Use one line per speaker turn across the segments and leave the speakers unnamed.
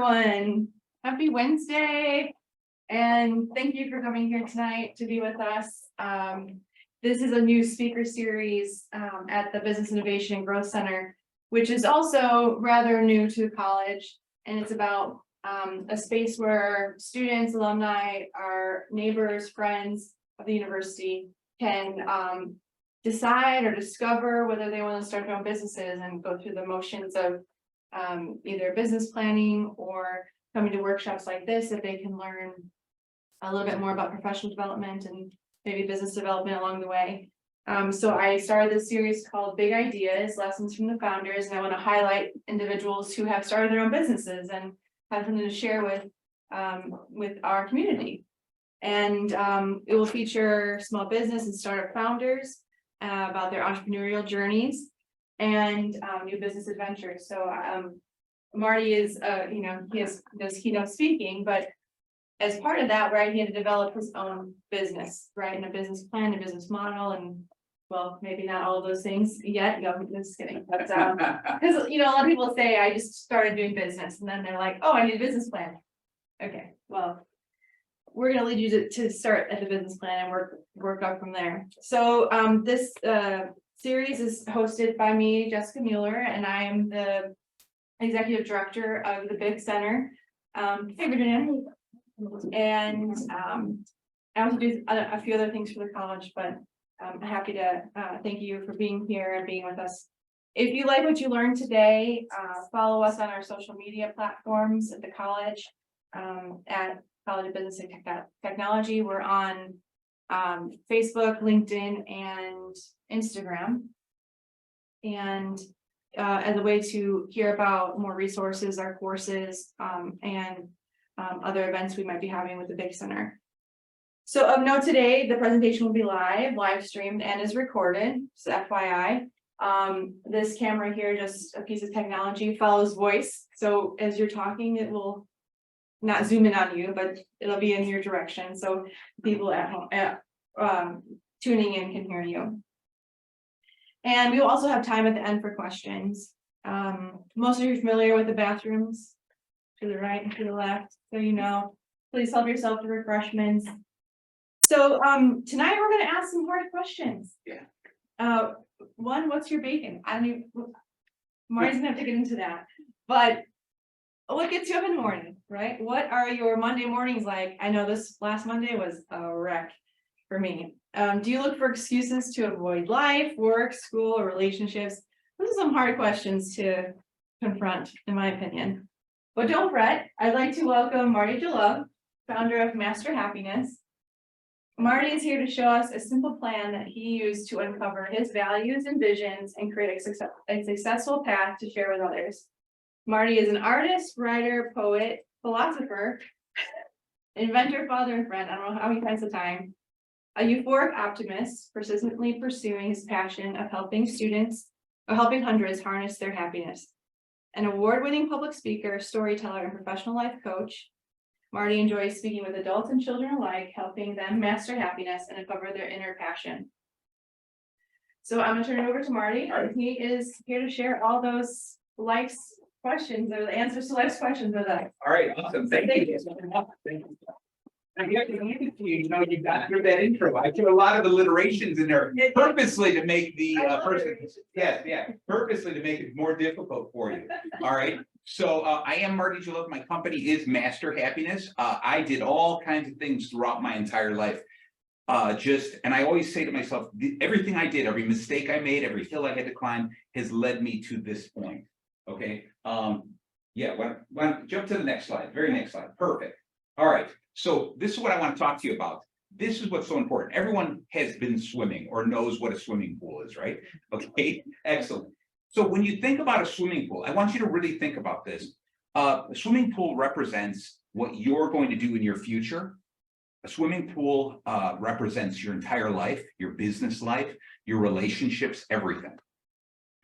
everyone. Happy Wednesday. And thank you for coming here tonight to be with us. This is a new speaker series at the Business Innovation and Growth Center, which is also rather new to college. And it's about a space where students, alumni, our neighbors, friends of the university can decide or discover whether they want to start their own businesses and go through the motions of either business planning or coming to workshops like this, that they can learn a little bit more about professional development and maybe business development along the way. So I started this series called Big Ideas, Lessons from the Founders, and I want to highlight individuals who have started their own businesses and have something to share with our community. And it will feature small business and startup founders about their entrepreneurial journeys and new business adventures. So Marty is, he does keynote speaking, but as part of that, right, he had to develop his own business, right, and a business plan, a business model, and well, maybe not all of those things yet. No, I'm just kidding. But because a lot of people say I just started doing business, and then they're like, oh, I need a business plan. Okay, well, we're going to lead you to start at the business plan and work up from there. So this series is hosted by me, Jessica Mueller, and I am the executive director of the Big Center. Hey, Virginia. And I also do a few other things for the college, but I'm happy to thank you for being here and being with us. If you like what you learned today, follow us on our social media platforms at the college, at College of Business and Technology. We're on Facebook, LinkedIn, and Instagram. And as a way to hear about more resources, our courses, and other events we might be having with the Big Center. So of note today, the presentation will be live streamed, and is recorded, so FYI. This camera here, just a piece of technology, follows voice. So as you're talking, it will not zoom in on you, but it'll be in your direction. So people at home tuning in can hear you. And we will also have time at the end for questions. Most of you are familiar with the bathrooms to the right and to the left, so please help yourself to refreshments. So tonight we're going to ask some hard questions. Yeah. One, what's your bacon? Marty's gonna have to get into that, but what gets you up in the morning, right? What are your Monday mornings like? I know this last Monday was a wreck for me. Do you look for excuses to avoid life, work, school, or relationships? Those are some hard questions to confront, in my opinion. But don't fret, I'd like to welcome Marty Jalove, founder of Master Happiness. Marty is here to show us a simple plan that he used to uncover his values and visions and create a successful path to share with others. Marty is an artist, writer, poet, philosopher, inventor, father, and friend. I don't know how he finds the time. A euphoric optimist, persistently pursuing his passion of helping hundreds harness their happiness. An award-winning public speaker, storyteller, and professional life coach, Marty enjoys speaking with adults and children alike, helping them master happiness and uncover their inner passion. So I'm going to turn it over to Marty, and he is here to share all those life's questions, or the answers to life's questions with us.
All right, awesome. Thank you. Thank you. You got through that intro. I put a lot of alliterations in there purposely to make the person, purposely to make it more difficult for you. All right. So I am Marty Jalove. My company is Master Happiness. I did all kinds of things throughout my entire life. And I always say to myself, everything I did, every mistake I made, every hill I had to climb has led me to this point. Okay. Jump to the next slide. Very next slide. Perfect. All right. So this is what I want to talk to you about. This is what's so important. Everyone has been swimming or knows what a swimming pool is, right? Okay, excellent. So when you think about a swimming pool, I want you to really think about this. A swimming pool represents what you're going to do in your future. A swimming pool represents your entire life, your business life, your relationships, everything.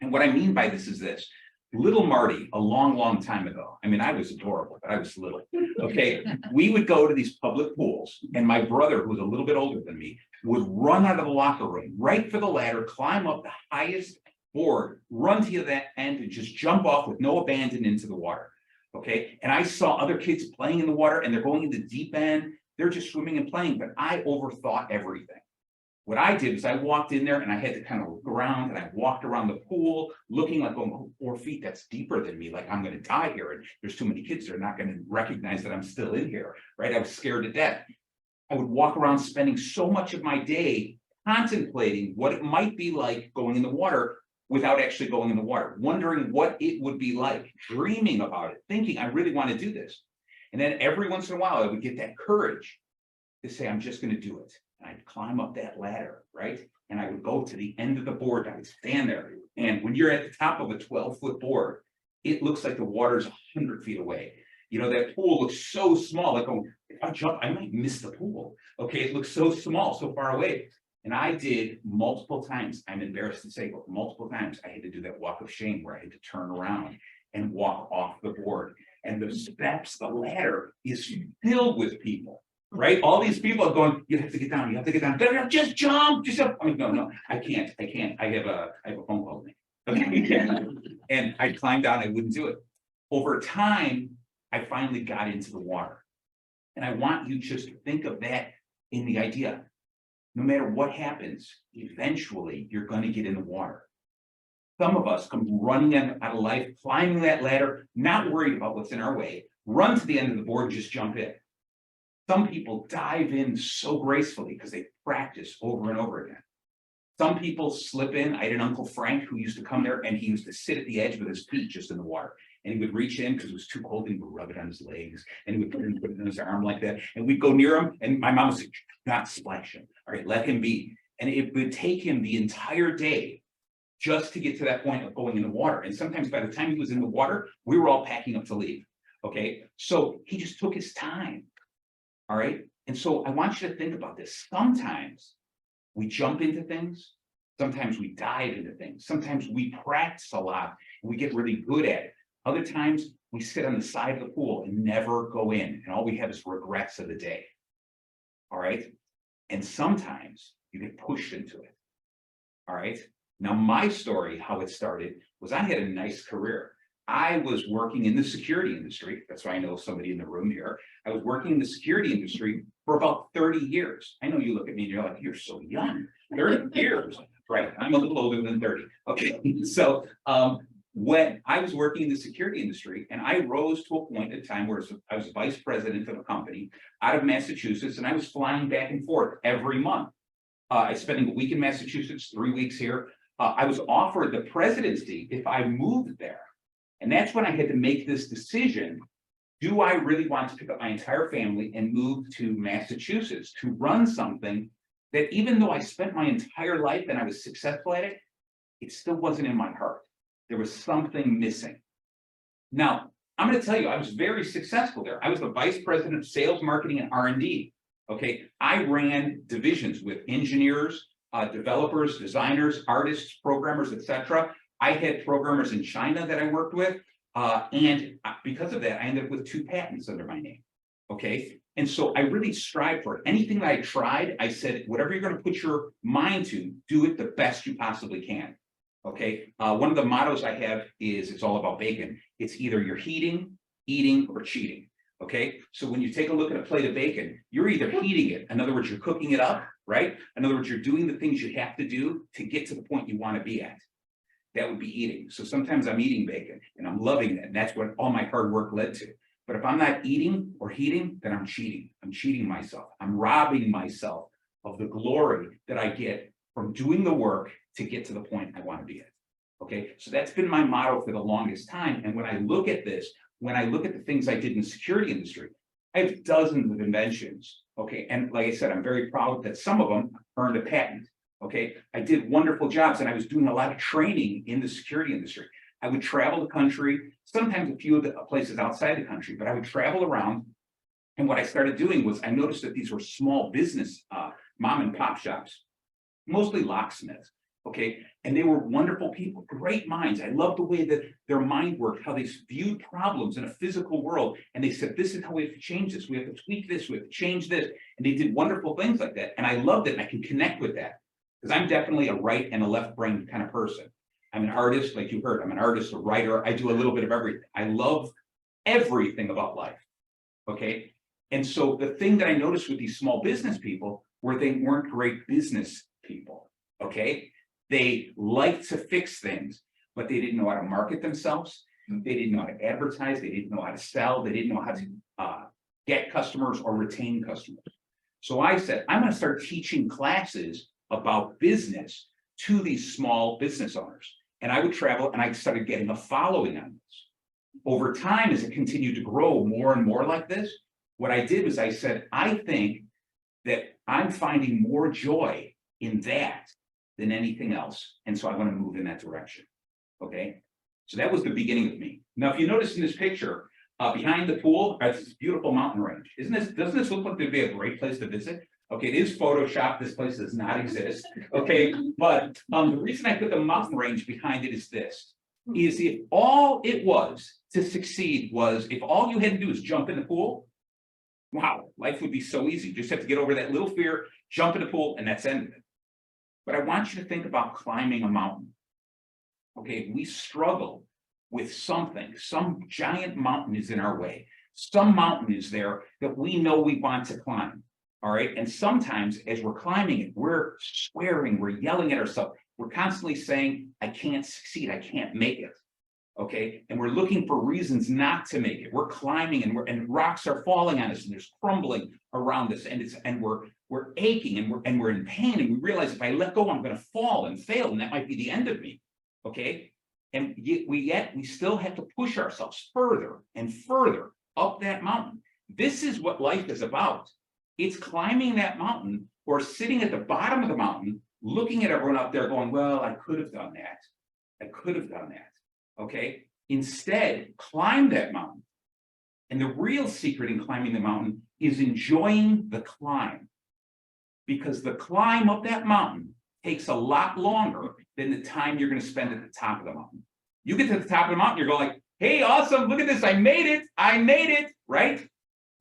And what I mean by this is this. Little Marty, a long time ago, I mean, I was adorable, but I was little, okay? We would go to these public pools, and my brother, who was a little bit older than me, would run out of the locker room, right for the ladder, climb up the highest board, run to that end, and just jump off with no abandon into the water. Okay, and I saw other kids playing in the water and they're going in the deep end. They're just swimming and playing, but I overthought everything. What I did is I walked in there and I had to kind of look around, and I walked around the pool looking like, oh, 4 feet, that's deeper than me. Like I'm going to die here. And there's too many kids. They're not going to recognize that I'm still in here. Right. I was scared to death. I would walk around spending so much of my day contemplating what it might be like going in the water without actually going in the water, wondering what it would be like, dreaming about it, thinking I really want to do this. And then every once in a while, I would get that courage to say, I'm just going to do it. And I'd climb up that ladder, right? And I would go to the end of the board. I would stand there. And when you're at the top of a 12-foot board, it looks like the water's 100 feet away. You know, that pool looks so small, like, oh, if I jump, I might miss the pool. Okay, it looks so small, so far away. And I did multiple times, I'm embarrassed to say, but multiple times I had to do that walk of shame where I had to turn around and walk off the board. And the steps, the ladder is filled with people, right? All these people are going, you have to get down, you have to get down. Just jump, just jump. I mean, no, I can't. I have a phone call to make. Okay. And I climbed down, I wouldn't do it. Over time, I finally got into the water. And I want you just to think of that in the idea. No matter what happens, eventually you're going to get in the water. Some of us come running out of life, climbing that ladder, not worried about what's in our way, run to the end of the board and just jump in. Some people dive in so gracefully because they practice over and over again. Some people slip in. I had an Uncle Frank who used to come there, and he used to sit at the edge with his feet just in the water. And he would reach in because it was too cold, and he would rub it on his legs, and he would put it in his arm like that. And we'd go near him, and my mom would say, not splash him. All right, let him be. And it would take him the entire day just to get to that point of going in the water. And sometimes by the time he was in the water, we were all packing up to leave. Okay, so he just took his time. All right, and so I want you to think about this. Sometimes we jump into things. Sometimes we dive into things. Sometimes we practice a lot and we get really good at it. Other times we sit on the side of the pool and never go in, and all we have is regrets of the day. All right, and sometimes you get pushed into it. All right, now my story, how it started, was I had a nice career. I was working in the security industry. That's why I know somebody in the room here. I was working in the security industry for about 30 years. I know you look at me and you're like, you're so young. 30 years. Right. I'm a little older than 30. Okay. So when I was working in the security industry, and I rose to a point at a time where I was vice president of a company out of Massachusetts, and I was flying back and forth every month. I spending a week in Massachusetts, 3 weeks here. I was offered the presidency if I moved there. And that's when I had to make this decision. Do I really want to pick up my entire family and move to Massachusetts to run something that, even though I spent my entire life and I was successful at it, it still wasn't in my heart. There was something missing. Now, I'm going to tell you, I was very successful there. I was the vice president of sales, marketing, and R&D. Okay, I ran divisions with engineers, developers, designers, artists, programmers, etc. I had programmers in China that I worked with, and because of that, I ended up with 2 patents under my name. Okay, and so I really strived for it. Anything that I tried, I said, whatever you're going to put your mind to, do it the best you possibly can. Okay, one of the mottos I have is it's all about bacon. It's either you're heating, eating, or cheating. Okay, so when you take a look at a plate of bacon, you're either heating it, in other words, you're cooking it up, right? In other words, you're doing the things you have to do to get to the point you want to be at. That would be eating. So sometimes I'm eating bacon and I'm loving it. And that's what all my hard work led to. But if I'm not eating or heating, then I'm cheating. I'm cheating myself. I'm robbing myself of the glory that I get from doing the work to get to the point I want to be at. Okay, so that's been my motto for the longest time. And when I look at this, when I look at the things I did in the security industry, I have dozens of inventions. Okay, and like I said, I'm very proud that some of them earned a patent. Okay, I did wonderful jobs, and I was doing a lot of training in the security industry. I would travel the country, sometimes a few of the places outside the country, but I would travel around. And what I started doing was I noticed that these were small business, mom and pop shops, mostly locksmiths. Okay, and they were wonderful people, great minds. I loved the way that their mind worked, how they viewed problems in a physical world. And they said, this is how we have to change this. We have to tweak this. We have to change this. And they did wonderful things like that. And I loved it. And I can connect with that. Because I'm definitely a right and a left brain kind of person. I'm an artist, like you heard, I'm an artist, a writer. I do a little bit of everything. I love everything about life. Okay. And so the thing that I noticed with these small business people were they weren't great business people. Okay. They liked to fix things, but they didn't know how to market themselves. They didn't know how to advertise. They didn't know how to sell. They didn't know how to get customers or retain customers. So I said, I'm going to start teaching classes about business to these small business owners. And I would travel and I started getting a following on this. Over time, as it continued to grow more and more like this, what I did was I said, I think that I'm finding more joy in that than anything else. And so I want to move in that direction. Okay. So that was the beginning of me. Now, if you notice in this picture, behind the pool, that's this beautiful mountain range. Doesn't this look like there'd be a great place to visit? Okay, it is Photoshop. This place does not exist. Okay, but the reason I put the mountain range behind it is this, is if all it was to succeed was, if all you had to do is jump in the pool, wow, life would be so easy. You just have to get over that little fear, jump in the pool, and that's the end of it. But I want you to think about climbing a mountain. Okay, we struggle with something. Some giant mountain is in our way. Some mountain is there that we know we want to climb. All right. And sometimes as we're climbing it, we're swearing, we're yelling at ourselves. We're constantly saying, I can't succeed. I can't make it. Okay. And we're looking for reasons not to make it. We're climbing and rocks are falling on us and there's crumbling around us. And we're aching and we're in pain. And we realize if I let go, I'm going to fall and fail. And that might be the end of me. Okay. And yet we still have to push ourselves further and further up that mountain. This is what life is about. It's climbing that mountain or sitting at the bottom of the mountain, looking at everyone up there going, well, I could have done that. I could have done that. Okay. Instead, climb that mountain. And the real secret in climbing the mountain is enjoying the climb. Because the climb up that mountain takes a lot longer than the time you're going to spend at the top of the mountain. You get to the top of the mountain, you're going like, hey, awesome, look at this, I made it, right?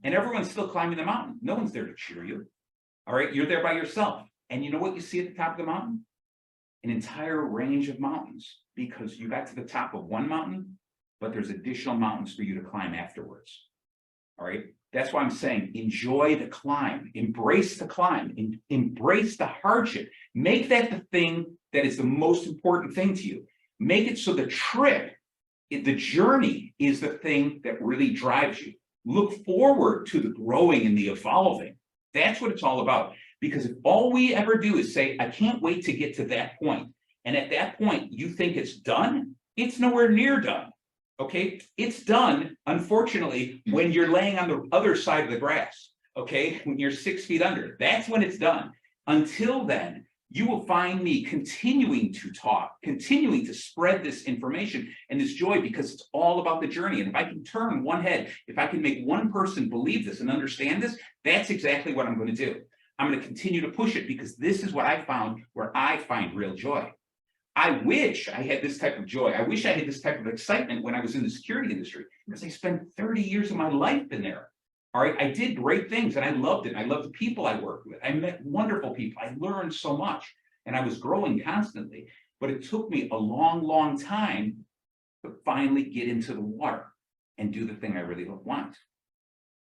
And everyone's still climbing the mountain. No one's there to cheer you. All right, you're there by yourself. And you know what you see at the top of the mountain? An entire range of mountains, because you got to the top of one mountain, but there's additional mountains for you to climb afterwards. All right, that's why I'm saying enjoy the climb, embrace the climb, embrace the hardship. Make that the thing that is the most important thing to you. Make it so the trip, the journey is the thing that really drives you. Look forward to the growing and the evolving. That's what it's all about. Because if all we ever do is say, I can't wait to get to that point, and at that point you think it's done, it's nowhere near done. Okay, it's done, unfortunately, when you're laying on the other side of the grass. Okay, when you're 6 feet under, that's when it's done. Until then, you will find me continuing to talk, continuing to spread this information and this joy, because it's all about the journey. And if I can turn one head, if I can make one person believe this and understand this, that's exactly what I'm going to do. I'm going to continue to push it, because this is what I found where I find real joy. I wish I had this type of joy. I wish I had this type of excitement when I was in the security industry, because I spent 30 years of my life in there. All right, I did great things and I loved it. I loved the people I worked with. I met wonderful people. I learned so much and I was growing constantly. But it took me a long, long time to finally get into the water and do the thing I really want.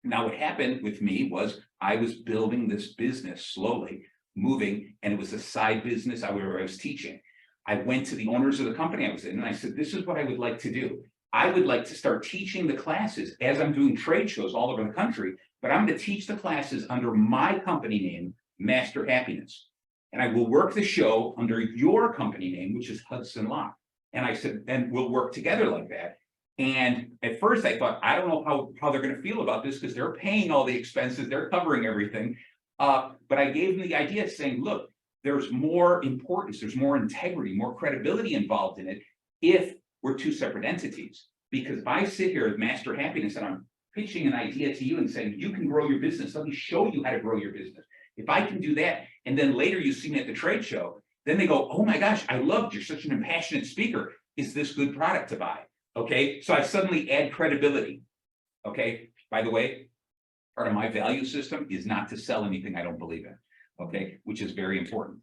Now, what happened with me was I was building this business slowly, moving, and it was a side business I was teaching. I went to the owners of the company I was in and I said, this is what I would like to do. I would like to start teaching the classes as I'm doing trade shows all over the country, but I'm going to teach the classes under my company name, Master Happiness. And I will work the show under your company name, which is Hudson Locke. And I said, and we'll work together like that. And at first I thought, I don't know how they're going to feel about this, because they're paying all the expenses, they're covering everything. But I gave them the idea saying, look, there's more importance, there's more integrity, more credibility involved in it if we're two separate entities. Because if I sit here as Master Happiness and I'm pitching an idea to you and saying, you can grow your business, let me show you how to grow your business. If I can do that, and then later you see me at the trade show, then they go, oh my gosh, I loved you. You're such an impassionate speaker. Is this good product to buy? Okay, so I suddenly add credibility. Okay, by the way, part of my value system is not to sell anything I don't believe in. Okay, which is very important.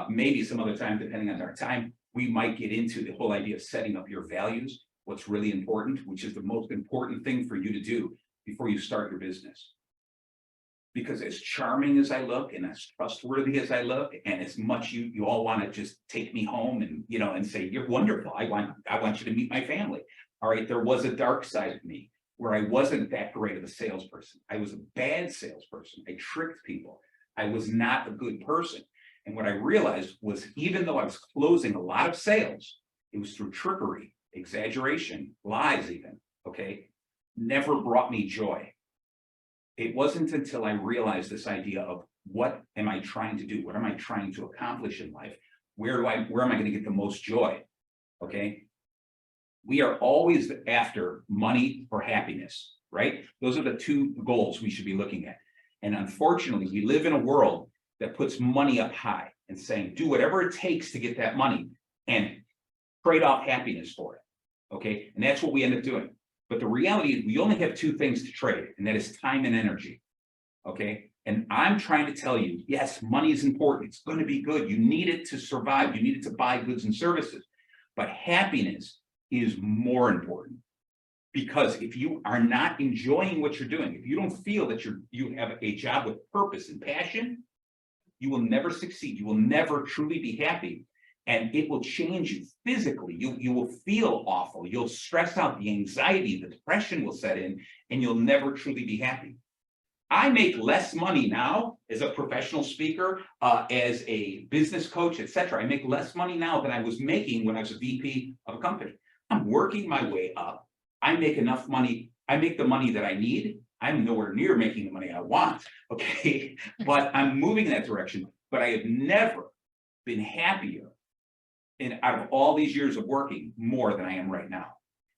Maybe some other time, depending on our time, we might get into the whole idea of setting up your values. what's really important, which is the most important thing for you to do before you start your business. Because as charming as I look and as trustworthy as I look, and as much you all want to just take me home and, you know, and say, you're wonderful. I want you to meet my family. All right. There was a dark side of me where I wasn't that great of a salesperson. I was a bad salesperson. I tricked people. I was not a good person. And what I realized was, even though I was closing a lot of sales, it was through trickery, exaggeration, lies even, okay, never brought me joy. It wasn't until I realized this idea of, what am I trying to do? What am I trying to accomplish in life? Where am I going to get the most joy? Okay. We are always after money or happiness, right? Those are the two goals we should be looking at. And unfortunately, we live in a world that puts money up high and saying, do whatever it takes to get that money and trade off happiness for it. Okay. And that's what we end up doing. But the reality is we only have two things to trade, and that is time and energy. Okay. And I'm trying to tell you, yes, money is important. It's going to be good. You need it to survive. You need it to buy goods and services. But happiness is more important. Because if you are not enjoying what you're doing, if you don't feel that you have a job with purpose and passion, you will never succeed. You will never truly be happy. And it will change you physically. You will feel awful. You'll stress out. The anxiety, the depression will set in, and you'll never truly be happy. I make less money now as a professional speaker, as a business coach, etc. I make less money now than I was making when I was a VP of a company. I'm working my way up. I make enough money. I make the money that I need. I'm nowhere near making the money I want. Okay. But I'm moving in that direction. But I have never been happier out of all these years of working more than I am right now.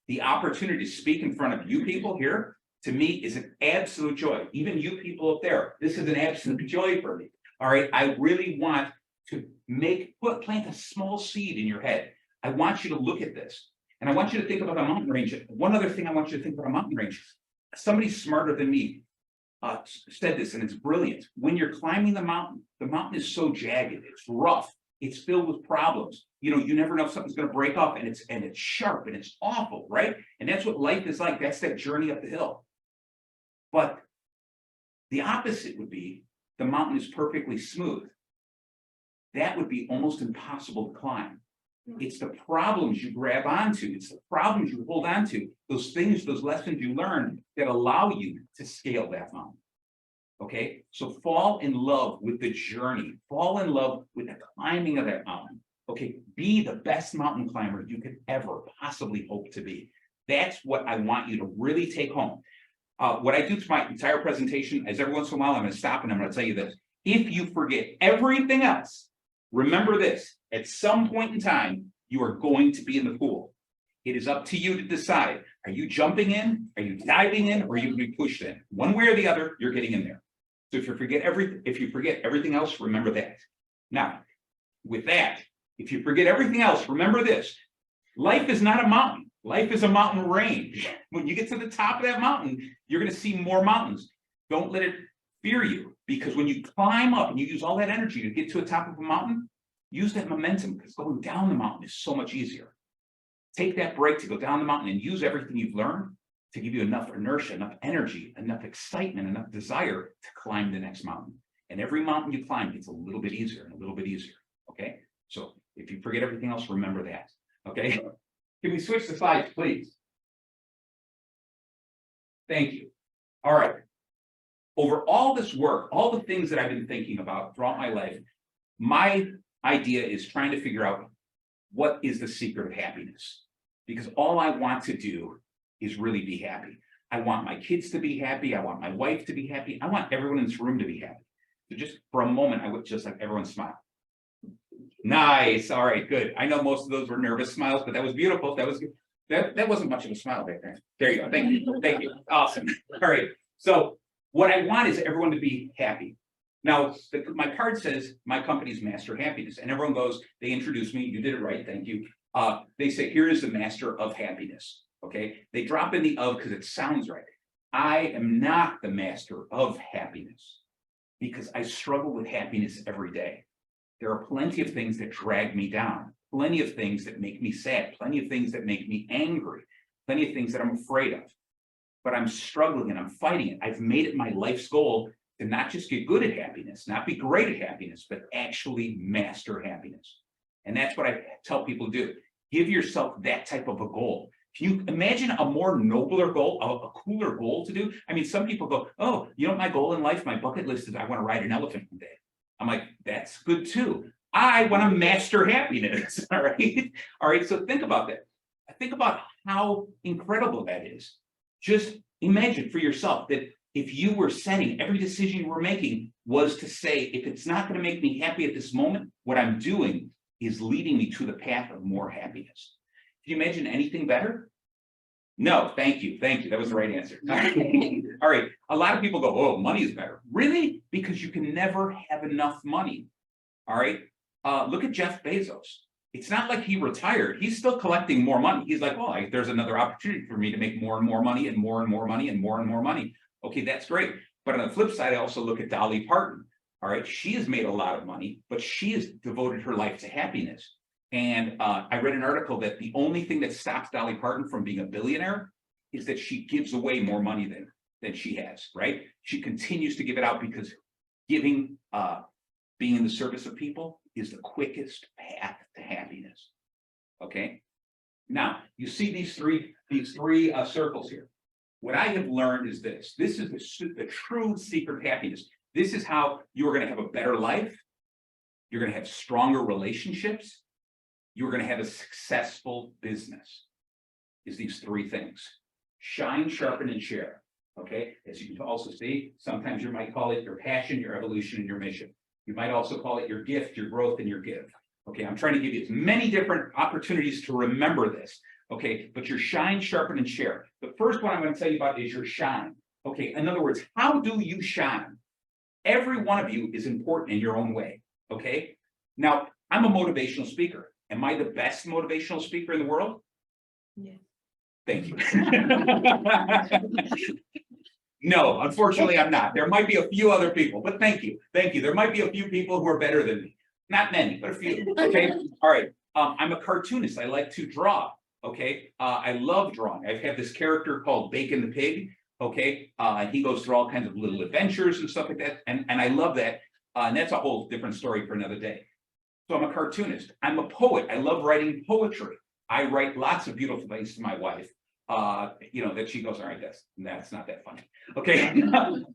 The opportunity to speak in front of you people here, to me, is an absolute joy. Even you people up there, this is an absolute joy for me. All right. I really want to plant a small seed in your head. I want you to look at this. And I want you to think about a mountain range. One other thing I want you to think about a mountain range. Somebody smarter than me said this, and it's brilliant. When you're climbing the mountain is so jagged, it's rough, it's filled with problems. You know, you never know if something's going to break off, and it's sharp and it's awful, right? And that's what life is like. That's that journey up the hill. But the opposite would be the mountain is perfectly smooth. That would be almost impossible to climb. It's the problems you grab onto. It's the problems you hold on to. Those things, those lessons you learned that allow you to scale that mountain. Okay. So fall in love with the journey. Fall in love with the climbing of that mountain. Okay. Be the best mountain climber you could ever possibly hope to be. That's what I want you to really take home. What I do to my entire presentation is every once in a while, I'm going to stop and I'm going to tell you this. If you forget everything else, remember this. At some point in time, you are going to be in the pool. It is up to you to decide. Are you jumping in? Are you diving in? Or are you going to be pushed in? One way or the other, you're getting in there. So if you forget everything else, remember that. Now, with that, if you forget everything else, remember this. Life is not a mountain. Life is a mountain range. When you get to the top of that mountain, you're going to see more mountains. Don't let it fear you, because when you climb up and you use all that energy to get to the top of a mountain, use that momentum, because going down the mountain is so much easier. Take that break to go down the mountain and use everything you've learned to give you enough inertia, enough energy, enough excitement, enough desire to climb the next mountain. And every mountain you climb gets a little bit easier and a little bit easier. Okay. So if you forget everything else, remember that. Okay. Can we switch the slides, please? Thank you. All right. Over all this work, all the things that I've been thinking about throughout my life, my idea is trying to figure out what is the secret of happiness. Because all I want to do is really be happy. I want my kids to be happy. I want my wife to be happy. I want everyone in this room to be happy. So just for a moment, I would just like everyone smile. Nice. All right, good. I know most of those were nervous smiles, but that was beautiful. That was good. That wasn't much of a smile back there. There you go. Thank you. Thank you. Awesome. All right. So what I want is everyone to be happy. Now, my card says my company's Master Happiness, and everyone goes, they introduce me. You did it right. Thank you. They say, here is the Master of Happiness. Okay. They drop in the of because it sounds right. I am not the Master of Happiness because I struggle with happiness every day. There are plenty of things that drag me down, plenty of things that make me sad, plenty of things that make me angry. plenty of things that I'm afraid of, but I'm struggling and I'm fighting it. I've made it my life's goal to not just get good at happiness, not be great at happiness, but actually master happiness. And that's what I tell people to do. Give yourself that type of a goal. Can you imagine a more nobler goal, a cooler goal to do? I mean, some people go, oh, you know, my goal in life, my bucket list is I want to ride an elephant one day. I'm like, that's good too. I want to master happiness. All right. All right. So think about that. Think about how incredible that is. Just imagine for yourself that if you were setting every decision you were making was to say, if it's not going to make me happy at this moment, what I'm doing is leading me to the path of more happiness. Can you imagine anything better? No, thank you. Thank you. That was the right answer. All right. A lot of people go, oh, money is better. Really? Because you can never have enough money. All right. Look at Jeff Bezos. It's not like he retired. He's still collecting more money. He's like, well, there's another opportunity for me to make more and more money and more and more money and more and more money. Okay, that's great. But on the flip side, I also look at Dolly Parton. All right. She has made a lot of money, but she has devoted her life to happiness. And I read an article that the only thing that stops Dolly Parton from being a billionaire is that she gives away more money than she has, right? She continues to give it out because giving, being in the service of people is the quickest path to happiness. Okay. Now you see these three circles here. What I have learned is this. This is the true secret of happiness. This is how you're going to have a better life. You're going to have stronger relationships. You're going to have a successful business. Is these three things: shine, sharpen, and share. Okay. As you can also see, sometimes you might call it your passion, your evolution, and your mission. You might also call it your gift, your growth, and your give. Okay. I'm trying to give you as many different opportunities to remember this. Okay. But your shine, sharpen, and share. The first one I'm going to tell you about is your shine. Okay. In other words, how do you shine? Every one of you is important in your own way. Okay. Now, I'm a motivational speaker. Am I the best motivational speaker in the world?
Yeah.
Thank you. No, unfortunately, I'm not. There might be a few other people, but thank you. Thank you. There might be a few people who are better than me. Not many, but a few. Okay. All right. I'm a cartoonist. I like to draw. Okay. I love drawing. I have this character called Bacon the Pig. Okay. He goes through all kinds of little adventures and stuff like that. And I love that. And that's a whole different story for another day. So I'm a cartoonist. I'm a poet. I love writing poetry. I write lots of beautiful things to my wife. You know, that she goes, all right, that's not that funny. Okay.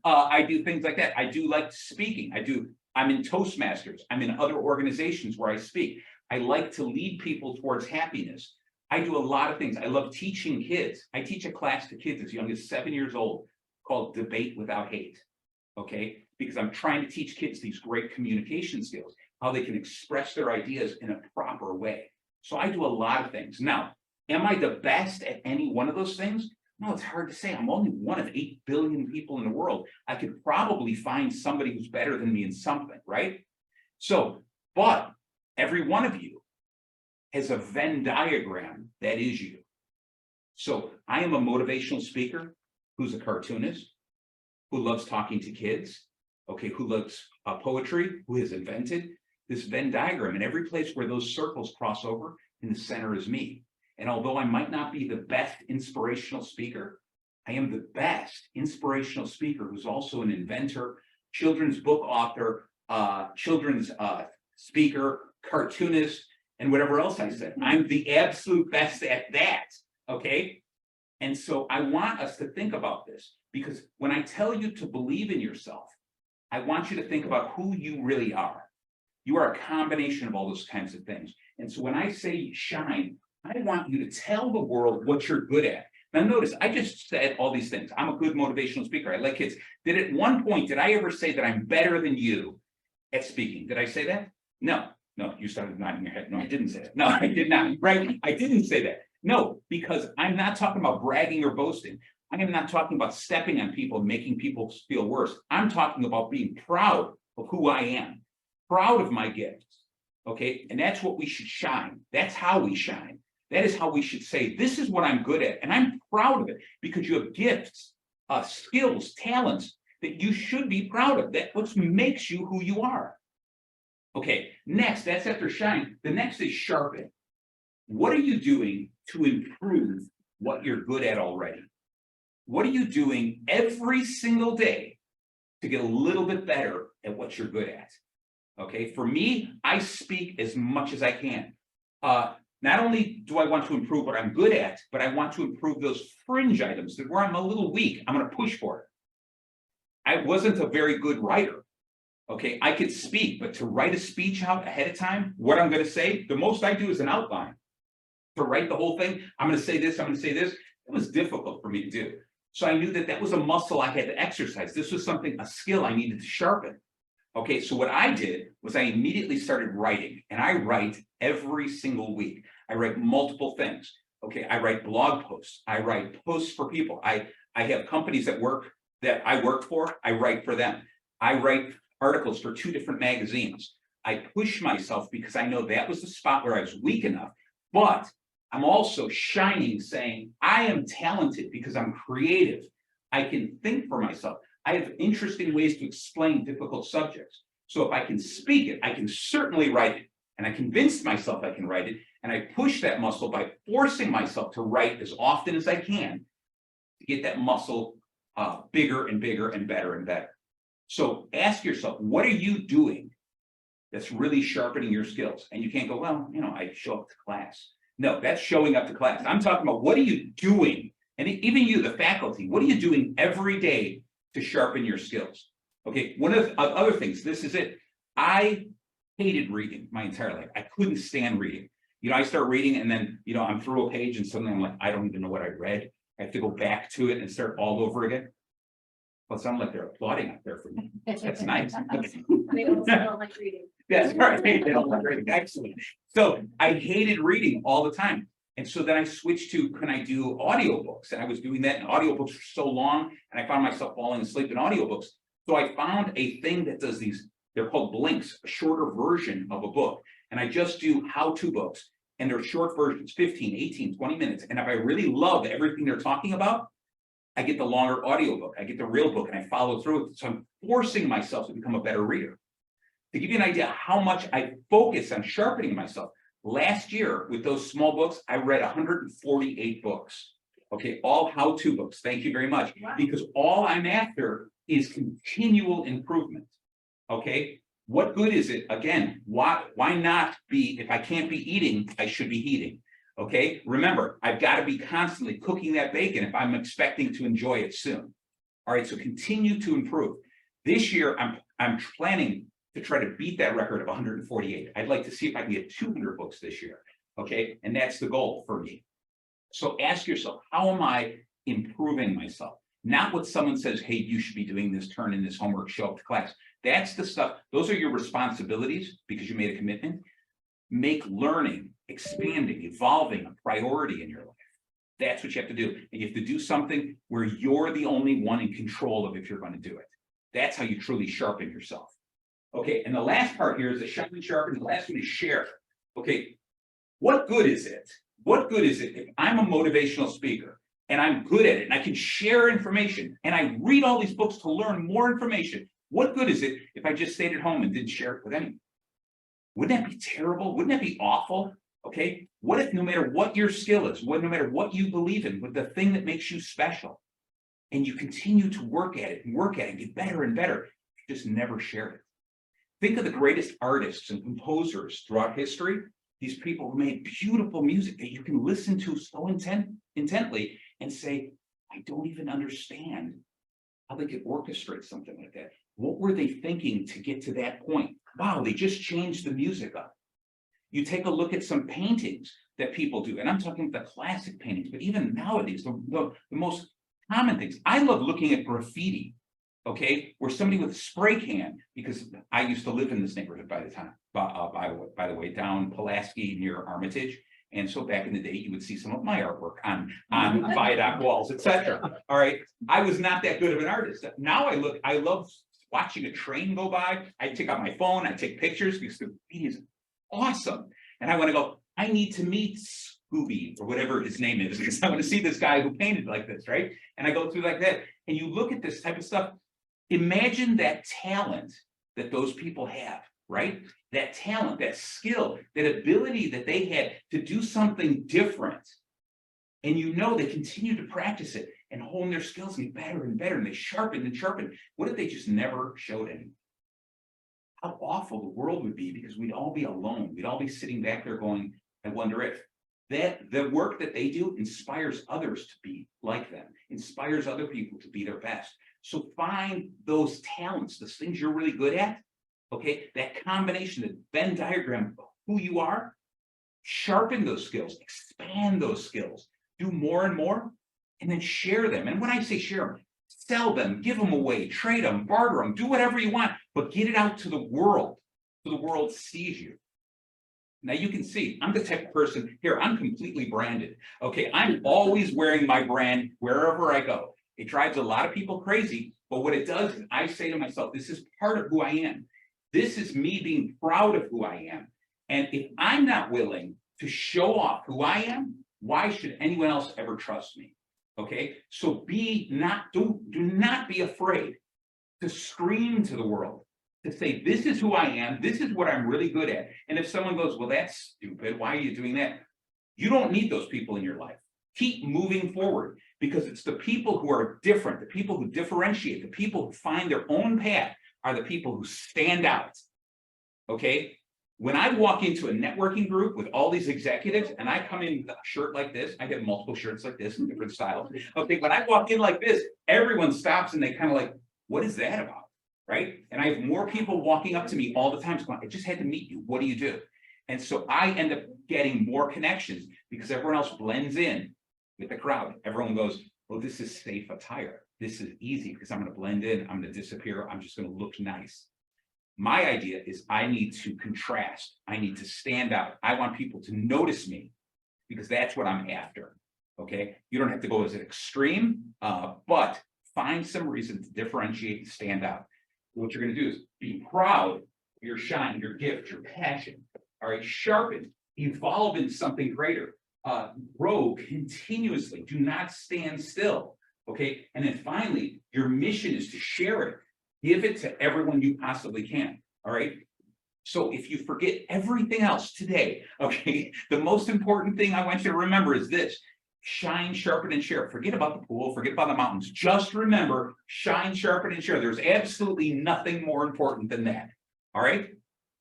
I do things like that. I do like speaking. I'm in Toastmasters. I'm in other organizations where I speak. I like to lead people towards happiness. I do a lot of things. I love teaching kids. I teach a class to kids as young as 7 years old called Debate Without Hate. Okay. Because I'm trying to teach kids these great communication skills, how they can express their ideas in a proper way. So I do a lot of things. Now, am I the best at any one of those things? No, it's hard to say. I'm only one of 8 billion people in the world. I could probably find somebody who's better than me in something, right? So, but every one of you has a Venn diagram that is you. So I am a motivational speaker who's a cartoonist, who loves talking to kids, okay, who loves poetry, who has invented this Venn diagram. And every place where those circles cross over, in the center is me. And although I might not be the best inspirational speaker, I am the best inspirational speaker who's also an inventor, children's book author, children's speaker, cartoonist, and whatever else I said. I'm the absolute best at that, okay? And so I want us to think about this, because when I tell you to believe in yourself, I want you to think about who you really are. You are a combination of all those kinds of things. And so when I say shine, I want you to tell the world what you're good at. Now notice, I just said all these things. I'm a good motivational speaker. I like kids. At one point, did I ever say that I'm better than you at speaking? Did I say that? No, you started nodding your head. No, I didn't say that. No, I did not, right? I didn't say that. No, because I'm not talking about bragging or boasting. I am not talking about stepping on people, making people feel worse. I'm talking about being proud of who I am, proud of my gifts. Okay. And that's what we should shine. That's how we shine. That is how we should say, this is what I'm good at. And I'm proud of it, because you have gifts, skills, talents that you should be proud of. That's what makes you who you are. Okay. Next, that's after shine. The next is sharpen. What are you doing to improve what you're good at already. What are you doing every single day to get a little bit better at what you're good at? Okay, for me, I speak as much as I can. Not only do I want to improve what I'm good at, but I want to improve those fringe items that where I'm a little weak, I'm going to push for it. I wasn't a very good writer. Okay, I could speak, but to write a speech out ahead of time, what I'm going to say, the most I do is an outline. To write the whole thing, I'm going to say this, I'm going to say this. It was difficult for me to do. So I knew that that was a muscle I had to exercise. This was something, a skill I needed to sharpen. Okay, so what I did was I immediately started writing, and I write every single week. I write multiple things. Okay, I write blog posts. I write posts for people. I have companies that I work for. I write for them. I write articles for 2 different magazines. I push myself because I know that was the spot where I was weak enough, but I'm also shining, saying I am talented because I'm creative. I can think for myself. I have interesting ways to explain difficult subjects. So if I can speak it, I can certainly write it. And I convinced myself I can write it. And I push that muscle by forcing myself to write as often as I can to get that muscle bigger and bigger and better and better. So ask yourself, what are you doing that's really sharpening your skills? And you can't go, well, I show up to class. No, that's showing up to class. I'm talking about what are you doing? And even you, the faculty, what are you doing every day to sharpen your skills? Okay, one of the other things, this is it. I hated reading my entire life. I couldn't stand reading. I start reading and then, I'm through a page and suddenly I'm like, I don't even know what I read. I have to go back to it and start all over again. Well, it sounds like they're applauding out there for me. That's nice.
They also don't like reading.
That's right. They don't like reading. Excellent. So I hated reading all the time. And so then I switched to, can I do audiobooks? And I was doing that, and audiobooks were so long, and I found myself falling asleep in audiobooks. So I found a thing that does these, they're called blinks, a shorter version of a book. And I just do how-to books, and they're short versions, 15, 18, 20 minutes. And if I really love everything they're talking about, I get the longer audiobook, I get the real book, and I follow through with it. So I'm forcing myself to become a better reader. To give you an idea how much I focus on sharpening myself, last year with those small books, I read 148 books. Okay, all how-to books. Thank you very much.
Wow.
Because all I'm after is continual improvement. Okay, what good is it? Again, why not be, if I can't be eating, I should be eating. Okay, remember, I've got to be constantly cooking that bacon if I'm expecting to enjoy it soon. All right, so continue to improve. This year, I'm planning to try to beat that record of 148. I'd like to see if I can get 200 books this year. Okay, and that's the goal for me. So ask yourself, how am I improving myself? Not what someone says, hey, you should be doing this, turn in this homework, show up to class. That's the stuff. Those are your responsibilities because you made a commitment. Make learning, expanding, evolving a priority in your life. That's what you have to do. And you have to do something where you're the only one in control of if you're going to do it. That's how you truly sharpen yourself. Okay, and the last part here is the sharpen. The last one is share. Okay, what good is it? What good is it if I'm a motivational speaker and I'm good at it and I can share information and I read all these books to learn more information? What good is it if I just stayed at home and didn't share it with anyone? Wouldn't that be terrible? Wouldn't that be awful? Okay, what if no matter what your skill is, no matter what you believe in, with the thing that makes you special, and you continue to work at it and get better and better, you just never share it? Think of the greatest artists and composers throughout history. These people who made beautiful music that you can listen to so intently and say, I don't even understand how they could orchestrate something like that. What were they thinking to get to that point? Wow, they just changed the music up. You take a look at some paintings that people do, and I'm talking about the classic paintings, but even nowadays, the most common things. I love looking at graffiti, okay, where somebody with a spray can, because I used to live in this neighborhood by the way, down Pulaski near Armitage. And so back in the day, you would see some of my artwork on viaduct walls, etc. All right, I was not that good of an artist. Now I love watching a train go by. I take out my phone, I take pictures because the graffiti is awesome. And I want to go, I need to meet Scooby or whatever his name is, because I want to see this guy who painted like this, right? And I go through like that. And you look at this type of stuff. Imagine that talent that those people have, right? That talent, that skill, that ability that they had to do something different. And they continue to practice it and hone their skills and get better and better, and they sharpen and sharpen. What if they just never showed any? How awful the world would be, because we'd all be alone. We'd all be sitting back there going, I wonder if that the work that they do inspires others to be like them, inspires other people to be their best. So find those talents, those things you're really good at, okay? That combination, that Venn diagram of who you are, sharpen those skills, expand those skills, do more and more, and then share them. And when I say share them, sell them, give them away, trade them, barter them, do whatever you want, but get it out to the world, so the world sees you. Now you can see, I'm the type of person here, I'm completely branded. Okay, I'm always wearing my brand wherever I go. It drives a lot of people crazy, but what it does is I say to myself, this is part of who I am. This is me being proud of who I am. And if I'm not willing to show off who I am, why should anyone else ever trust me? Okay, so do not be afraid to scream to the world, to say, this is who I am, this is what I'm really good at. And if someone goes, well, that's stupid, why are you doing that? You don't need those people in your life. Keep moving forward, because it's the people who are different, the people who differentiate, the people who find their own path are the people who stand out. Okay, when I walk into a networking group with all these executives and I come in with a shirt like this, I have multiple shirts like this in different styles. Okay, when I walk in like this, everyone stops and they kind of like, what is that about? Right? And I have more people walking up to me all the time going, I just had to meet you. What do you do? And so I end up getting more connections because everyone else blends in with the crowd. Everyone goes, oh, this is safe attire. This is easy because I'm going to blend in. I'm going to disappear. I'm just going to look nice. My idea is I need to contrast. I need to stand out. I want people to notice me because that's what I'm after. Okay. You don't have to go as an extreme, but find some reason to differentiate and stand out. What you're going to do is be proud of your shine, your gift, your passion. All right. Sharpen, evolve into something greater. Grow continuously. Do not stand still. Okay. And then finally, your mission is to share it. Give it to everyone you possibly can. All right. So if you forget everything else today, okay, the most important thing I want you to remember is this: shine, sharpen, and share. Forget about the pool, forget about the mountains. Just remember, shine, sharpen, and share. There's absolutely nothing more important than that. All right.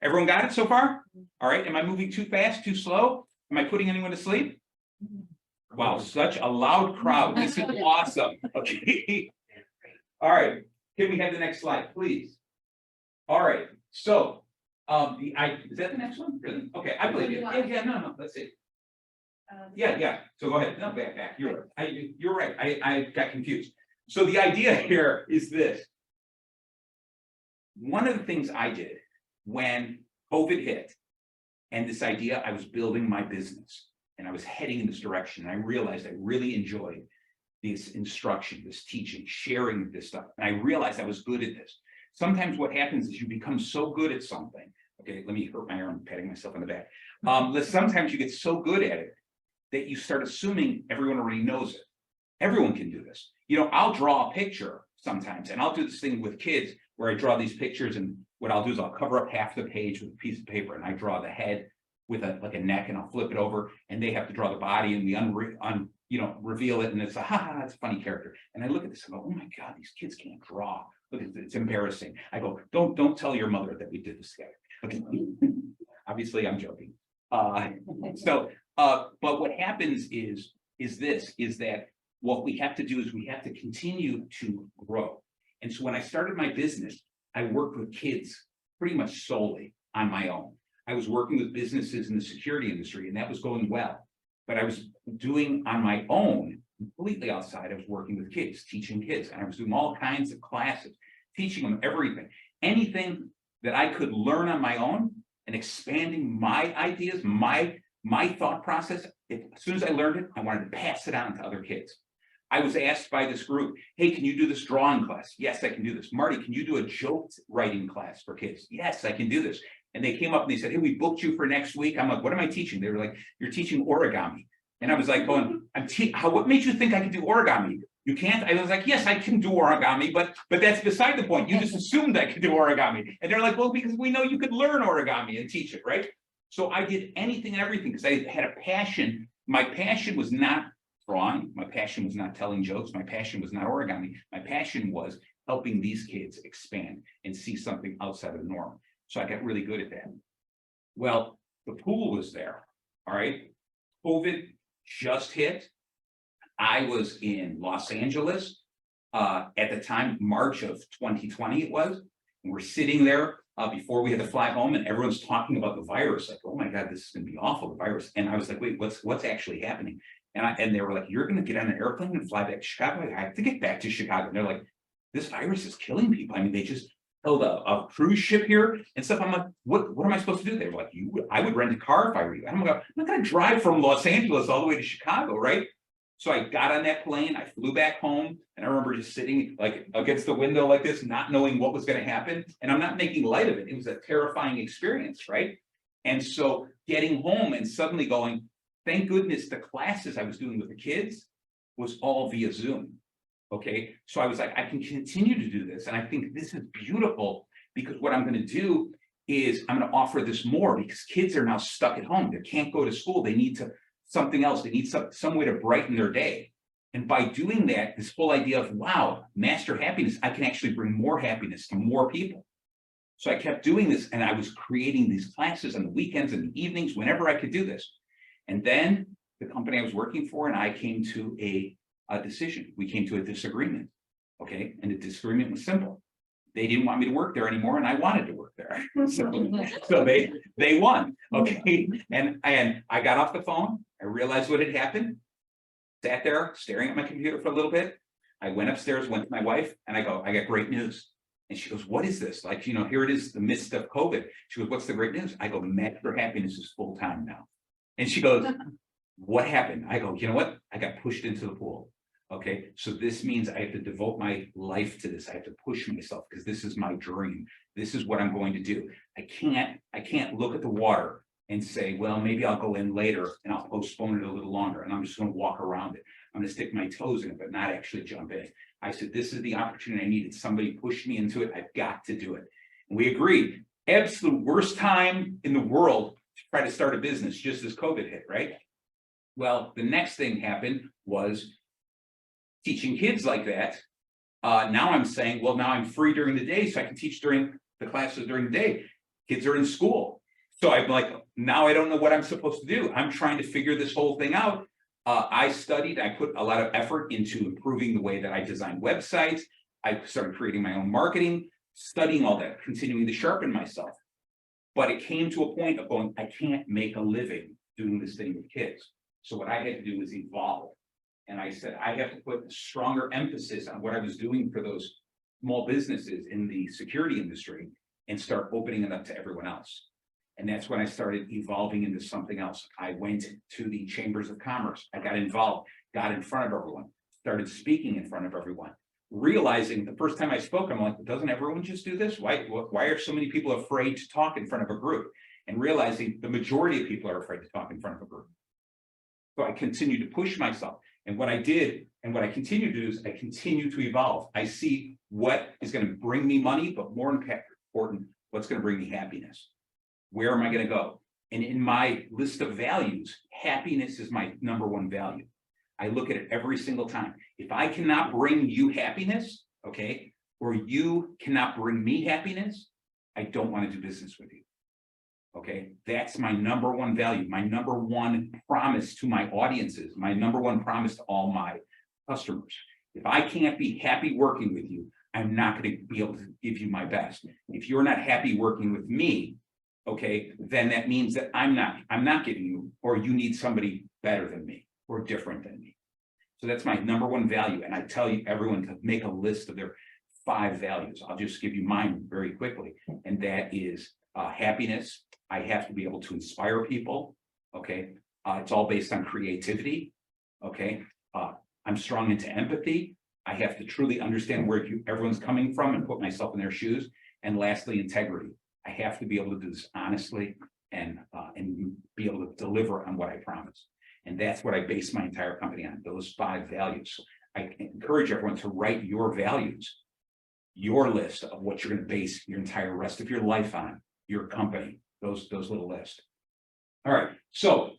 Everyone got it so far? All right. Am I moving too fast, too slow? Am I putting anyone to sleep? Wow, such a loud crowd. This is awesome. Okay. All right. Can we have the next slide, please? All right. So, is that the next one? Really? Okay, I believe you. Yeah, no, let's see. Yeah. So go ahead. No, back. You're right. I got confused. So the idea here is this. One of the things I did when COVID hit, and this idea, I was building my business, and I was heading in this direction, and I realized I really enjoyed this instruction, this teaching, sharing this stuff. And I realized I was good at this. Sometimes what happens is you become so good at something. Okay, let me hurt my arm, patting myself on the back. Sometimes you get so good at it that you start assuming everyone already knows it. Everyone can do this. You know, I'll draw a picture sometimes, and I'll do this thing with kids where I draw these pictures, and what I'll do is I'll cover up half the page with a piece of paper, and I draw the head with a neck, and I'll flip it over, and they have to draw the body, and we reveal it, and it's it's a funny character. And I look at this and go, oh my God, these kids can't draw. Look, it's embarrassing. I go, don't tell your mother that we did this together. Okay. Obviously, I'm joking. But what happens is that what we have to do is we have to continue to grow. And so when I started my business, I worked with kids pretty much solely on my own. I was working with businesses in the security industry, and that was going well. But I was doing on my own, completely outside, I was working with kids, teaching kids, and I was doing all kinds of classes, teaching them everything, anything that I could learn on my own, and expanding my ideas, my thought process. As soon as I learned it, I wanted to pass it on to other kids. I was asked by this group, hey, can you do this drawing class? Yes, I can do this. Marty, can you do a joke writing class for kids? Yes, I can do this. And they came up and they said, hey, we booked you for next week. I'm like, what am I teaching? They were like, you're teaching origami. And I was like, going, what made you think I could do origami? You can't? I was like, yes, I can do origami, but that's beside the point. You just assumed I could do origami. And they're like, well, because we know you could learn origami and teach it, right? So I did anything and everything because I had a passion. My passion was not drawing. My passion was not telling jokes. My passion was not origami. My passion was helping these kids expand and see something outside of the norm. So I got really good at that. Well, the pool was there. All right. COVID just hit. I was in Los Angeles at the time, March of 2020 it was. And we're sitting there before we had to fly home, and everyone's talking about the virus. Like, oh my God, this is going to be awful, the virus. And I was like, wait, what's actually happening? And they were like, you're going to get on an airplane and fly back to Chicago. I have to get back to Chicago. And they're like, this virus is killing people. I mean, they just held a cruise ship here and stuff. I'm like, what am I supposed to do? They were like, I would rent a car if I were you. I'm not going to drive from Los Angeles all the way to Chicago, right? So I got on that plane, I flew back home, and I remember just sitting like against the window like this, not knowing what was going to happen. And I'm not making light of it. It was a terrifying experience, right? And so getting home and suddenly going, thank goodness the classes I was doing with the kids was all via Zoom. Okay, so I was like, I can continue to do this. And I think this is beautiful because what I'm going to do is I'm going to offer this more because kids are now stuck at home. They can't go to school. They need something else. They need some way to brighten their day. And by doing that, this whole idea of, wow, master happiness, I can actually bring more happiness to more people. So I kept doing this and I was creating these classes on the weekends and the evenings, whenever I could do this. And then the company I was working for and I came to a decision. We came to a disagreement. Okay. And the disagreement was simple. They didn't want me to work there anymore, and I wanted to work there. so they won. Okay. And I got off the phone. I realized what had happened. Sat there staring at my computer for a little bit. I went upstairs, went to my wife, and I go, I got great news. And she goes, what is this? Like, here it is, the midst of COVID. She goes, what's the great news? I go, Master Happiness is full time now. And she goes, what happened? I go, you know what? I got pushed into the pool. Okay, so this means I have to devote my life to this. I have to push myself because this is my dream. This is what I'm going to do. I can't look at the water and say, well, maybe I'll go in later and I'll postpone it a little longer. And I'm just going to walk around it. I'm going to stick my toes in it, but not actually jump in. I said, this is the opportunity I needed. Somebody pushed me into it. I've got to do it. And we agreed. Absolute worst time in the world to try to start a business, just as COVID hit, right? Well, the next thing happened was teaching kids like that. Now I'm saying, well, now I'm free during the day, so I can teach during the classes during the day. Kids are in school. So I'm like, now I don't know what I'm supposed to do. I'm trying to figure this whole thing out. I studied, I put a lot of effort into improving the way that I design websites. I started creating my own marketing, studying all that, continuing to sharpen myself. But it came to a point of going, I can't make a living doing this thing with kids. So what I had to do was evolve. And I said, I have to put a stronger emphasis on what I was doing for those small businesses in the security industry and start opening it up to everyone else. And that's when I started evolving into something else. I went to the chambers of commerce. I got involved, got in front of everyone, started speaking in front of everyone, realizing the first time I spoke, I'm like, doesn't everyone just do this? Why are so many people afraid to talk in front of a group? And realizing the majority of people are afraid to talk in front of a group. So I continued to push myself. And what I did, and what I continue to do is I continue to evolve. I see what is going to bring me money, but more important, what's going to bring me happiness. Where am I going to go? And in my list of values, happiness is my number one value. I look at it every single time. If I cannot bring you happiness, okay, or you cannot bring me happiness, I don't want to do business with you. Okay, that's my number one value, my number one promise to my audiences, my number one promise to all my customers. If I can't be happy working with you, I'm not going to be able to give you my best. If you're not happy working with me, okay, then that means that I'm not giving you, or you need somebody better than me or different than me. So that's my number one value. And I tell you, everyone to make a list of their 5 values. I'll just give you mine very quickly. And that is happiness. I have to be able to inspire people. Okay. It's all based on creativity. Okay. I'm strong into empathy. I have to truly understand where everyone's coming from and put myself in their shoes. And lastly, integrity. I have to be able to do this honestly and be able to deliver on what I promise. And that's what I base my entire company on, those 5 values. So I encourage everyone to write your values, your list of what you're going to base your entire rest of your life on, your company, those little lists. All right. So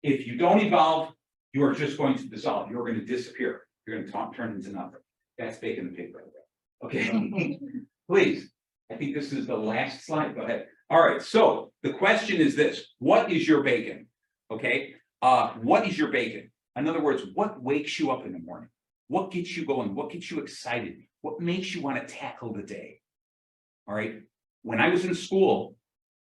if you don't evolve, you are just going to dissolve. You're going to disappear. You're going to turn into nothing. That's bacon and pig right there. Okay, please. I think this is the last slide. Go ahead. All right. So the question is this: what is your bacon? Okay. What is your bacon? In other words, what wakes you up in the morning? What gets you going? What gets you excited? What makes you want to tackle the day? All right. When I was in school,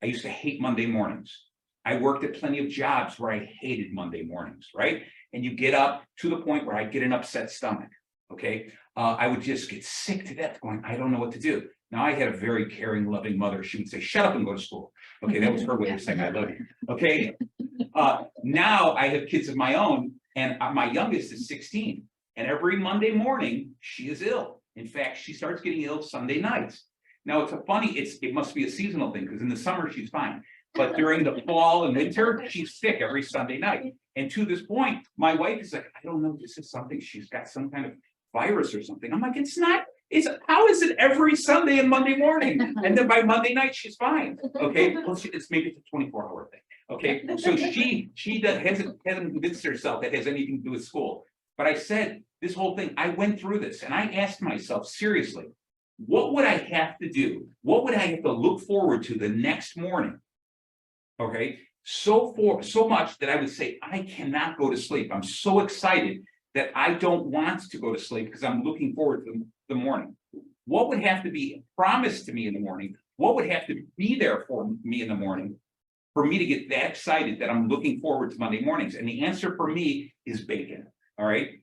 I used to hate Monday mornings. I worked at plenty of jobs where I hated Monday mornings, right? And you get up to the point where I get an upset stomach, okay? I would just get sick to death going, I don't know what to do. Now, I had a very caring, loving mother. She would say, shut up and go to school. Okay, that was her way of saying I love you, okay? Now I have kids of my own, and my youngest is 16. And every Monday morning, she is ill. In fact, she starts getting ill Sunday nights. Now, it must be a seasonal thing, because in the summer, she's fine. But during the fall and winter, she's sick every Sunday night. And to this point, my wife is like, I don't know, this is something, she's got some kind of virus or something. I'm like, it's not, how is it every Sunday and Monday morning? And then by Monday night, she's fine. Okay, well, it's maybe it's a 24-hour thing. Okay, so she hasn't convinced herself that has anything to do with school. But I said, this whole thing, I went through this and I asked myself, seriously, what would I have to do? What would I have to look forward to the next morning? Okay, so much that I would say, I cannot go to sleep. I'm so excited that I don't want to go to sleep because I'm looking forward to the morning. What would have to be promised to me in the morning? What would have to be there for me in the morning for me to get that excited that I'm looking forward to Monday mornings? And the answer for me is bacon. All right,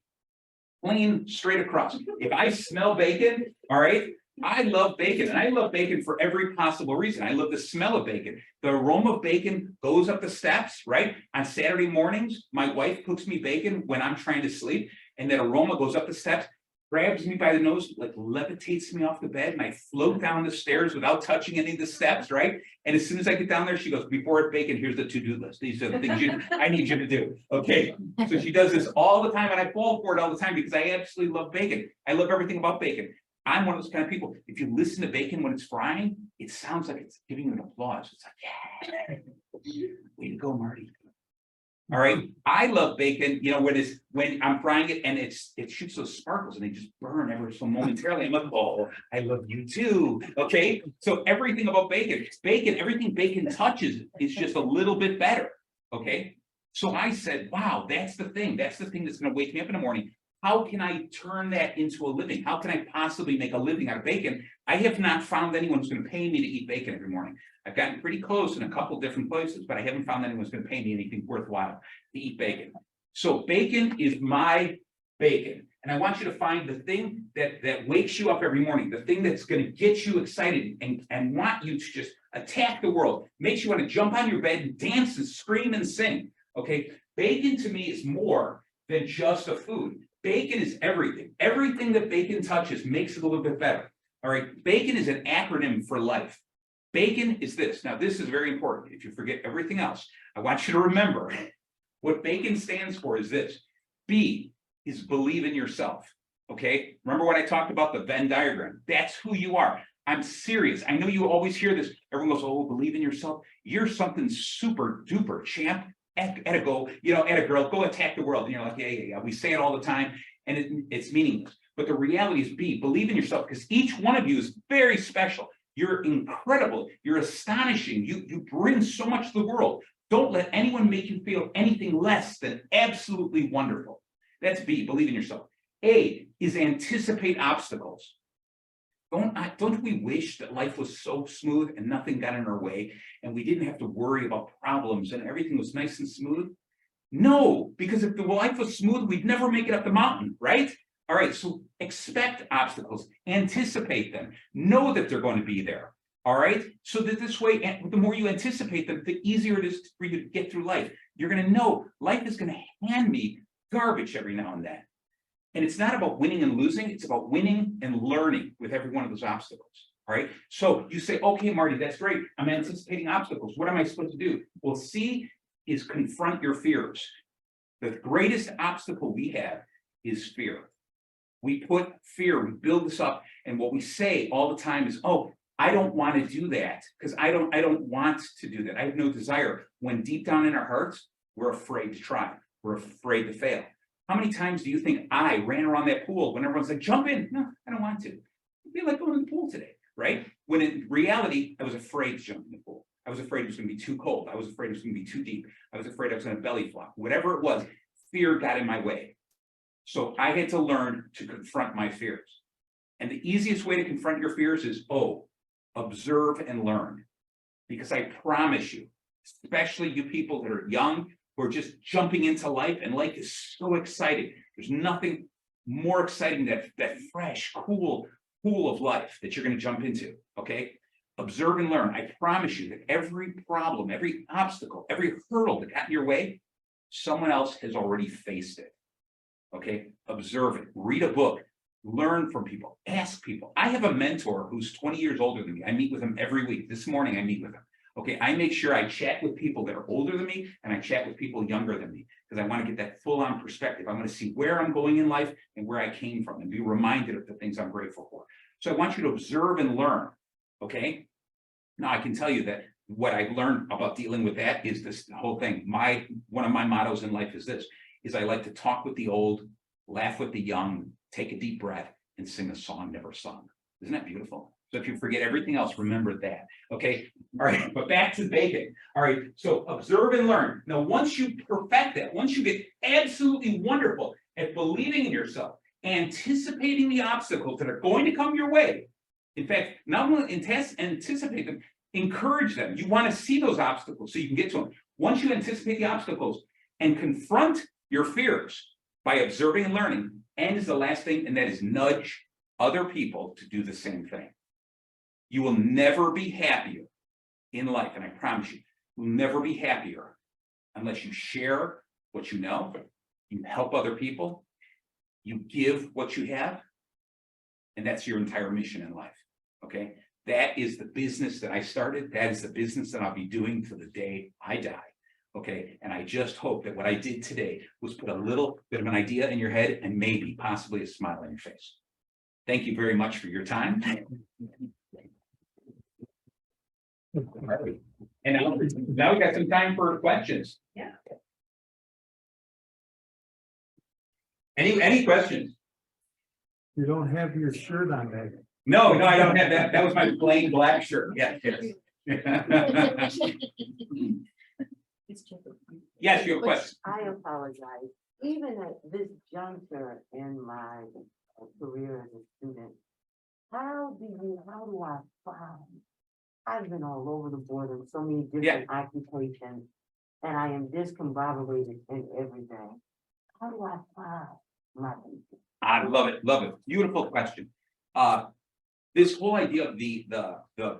plain straight across. If I smell bacon, all right, I love bacon, and I love bacon for every possible reason. I love the smell of bacon. The aroma of bacon goes up the steps, right? On Saturday mornings, my wife cooks me bacon when I'm trying to sleep, and that aroma goes up the steps, grabs me by the nose, like levitates me off the bed, and I float down the stairs without touching any of the steps, right? And as soon as I get down there, she goes, before it's bacon, here's the to-do list. These are the things I need you to do, okay? So she does this all the time, and I fall for it all the time because I absolutely love bacon. I love everything about bacon. I'm one of those kind of people. If you listen to bacon when it's frying, it sounds like it's giving you an applause. It's like, yeah, way to go, Marty. All right. I love bacon, you know, when I'm frying it and it shoots those sparkles and they just burn ever so momentarily. I'm like, oh, I love you too. Okay. So everything about bacon, everything bacon touches is just a little bit better. Okay. So I said, wow, that's the thing. That's the thing that's going to wake me up in the morning. How can I turn that into a living? How can I possibly make a living out of bacon? I have not found anyone who's going to pay me to eat bacon every morning. I've gotten pretty close in a couple different places, but I haven't found anyone who's going to pay me anything worthwhile to eat bacon. So bacon is my bacon. And I want you to find the thing that wakes you up every morning, the thing that's going to get you excited and want you to just attack the world, makes you want to jump on your bed and dance and scream and sing. Okay, bacon to me is more than just a food. Bacon is everything. Everything that bacon touches makes it a little bit better. All right. Bacon is an acronym for life. Bacon is this. Now, this is very important. If you forget everything else, I want you to remember what bacon stands for is this. B is believe in yourself. Okay. Remember when I talked about the Venn diagram? That's who you are. I'm serious. I know you always hear this. Everyone goes, oh, believe in yourself. You're something super duper champ. At a go, you know, at a girl, go attack the world. And you're like, yeah. We say it all the time, and it's meaningless. But the reality is B, believe in yourself, because each one of you is very special. You're incredible. You're astonishing. You bring so much to the world. Don't let anyone make you feel anything less than absolutely wonderful. That's B, believe in yourself. A is anticipate obstacles. Don't we wish that life was so smooth and nothing got in our way and we didn't have to worry about problems and everything was nice and smooth? No, because if the life was smooth, we'd never make it up the mountain, right? All right, so expect obstacles, anticipate them, know that they're going to be there. All right, so that this way, the more you anticipate them, the easier it is for you to get through life. You're going to know life is going to hand me garbage every now and then. And it's not about winning and losing. It's about winning and learning with every one of those obstacles. All right. So you say, okay, Marty, that's great. I'm anticipating obstacles. What am I supposed to do? Well, C is confront your fears. The greatest obstacle we have is fear. We put fear, we build this up. And what we say all the time is, oh, I don't want to do that because I don't want to do that. I have no desire. When deep down in our hearts, we're afraid to try. We're afraid to fail. How many times do you think I ran around that pool when everyone's like, jump in? No, I don't want to. I feel like going to the pool today, right? When in reality, I was afraid to jump in the pool. I was afraid it was going to be too cold. I was afraid it was going to be too deep. I was afraid I was going to belly flop. Whatever it was, fear got in my way. So I had to learn to confront my fears. And the easiest way to confront your fears is, observe and learn. Because I promise you, especially you people that are young, who are just jumping into life, and life is so exciting. There's nothing more exciting than that fresh, cool pool of life that you're going to jump into, okay? Observe and learn. I promise you that every problem, every obstacle, every hurdle that got in your way, someone else has already faced it, okay? Observe it, read a book, learn from people, ask people. I have a mentor who's 20 years older than me. I meet with him every week. This morning I meet with him. Okay, I make sure I chat with people that are older than me, and I chat with people younger than me, because I want to get that full-on perspective. I want to see where I'm going in life and where I came from, and be reminded of the things I'm grateful for. So I want you to observe and learn, okay? Now, I can tell you that what I've learned about dealing with that is this whole thing. One of my mottos in life is this, is I like to talk with the old, laugh with the young, take a deep breath, and sing a song never sung. Isn't that beautiful? So if you forget everything else, remember that, okay? All right, but back to bacon. All right, so observe and learn. Now, once you perfect that, once you get absolutely wonderful at believing in yourself, anticipating the obstacles that are going to come your way. In fact, not only anticipate them, encourage them. You want to see those obstacles so you can get to them. Once you anticipate the obstacles and confront your fears by observing and learning, and is the last thing, and that is nudge other people to do the same thing. You will never be happier in life, and I promise you, you'll never be happier unless you share what you know, you help other people, you give what you have, and that's your entire mission in life, okay? That is the business that I started. That is the business that I'll be doing till the day I die, okay? And I just hope that what I did today was put a little bit of an idea in your head and maybe possibly a smile on your face. Thank you very much for your time. All right. And now we got some time for questions.
Yeah.
Any questions?
You don't have your shirt on, Meg.
No, I don't have that. That was my plain black shirt. Yeah, yes. Yes, you have a question.
I apologize. Even at this juncture in my career as a student, how do I find? I've been all over the board in so many different occupations, and I am discombobulated in everything. How do I find my people?
I love it. Love it. Beautiful question. This whole idea of the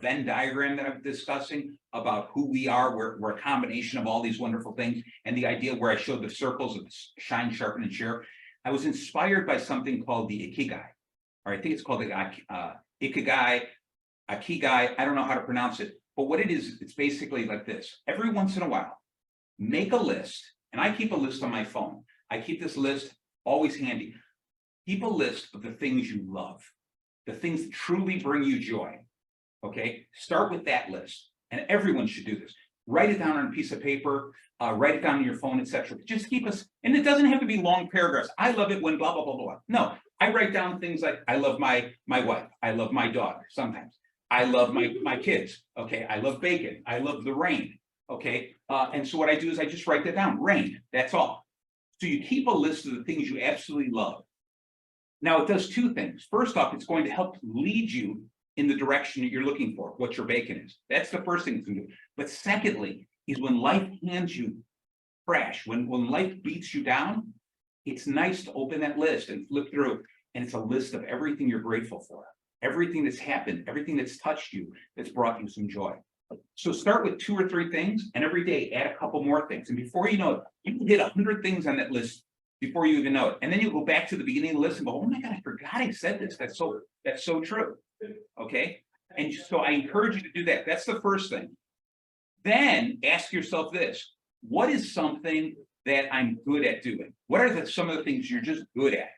Venn diagram that I'm discussing about who we are, we're a combination of all these wonderful things, and the idea where I showed the circles of shine, sharpen, and share. I was inspired by something called the Ikigai, or I think it's called the Ikigai, Ikigai. I don't know how to pronounce it, but what it is, it's basically like this. Every once in a while, make a list, and I keep a list on my phone. I keep this list always handy. Keep a list of the things you love, the things that truly bring you joy, okay? Start with that list, and everyone should do this. Write it down on a piece of paper, write it down on your phone, etc. Just keep us, and it doesn't have to be long paragraphs. I love it when blah, blah, blah, blah. No, I write down things like, I love my wife, I love my dog sometimes. I love my kids, okay? I love bacon, I love the rain, okay? And so what I do is I just write that down, rain, that's all. So you keep a list of the things you absolutely love. Now, it does two things. First off, it's going to help lead you in the direction that you're looking for, what your bacon is. That's the first thing it's going to do. But secondly, is when life hands you trash, when life beats you down, it's nice to open that list and flip through, and it's a list of everything you're grateful for, everything that's happened, everything that's touched you, that's brought you some joy. So start with 2 or 3 things, and every day add a couple more things. And before you know it, you can hit 100 things on that list before you even know it. And then you go back to the beginning of the list and go, oh my God, I forgot I said this. That's so true. Okay. And so I encourage you to do that. That's the first thing. Then ask yourself this: what is something that I'm good at doing? What are some of the things you're just good at?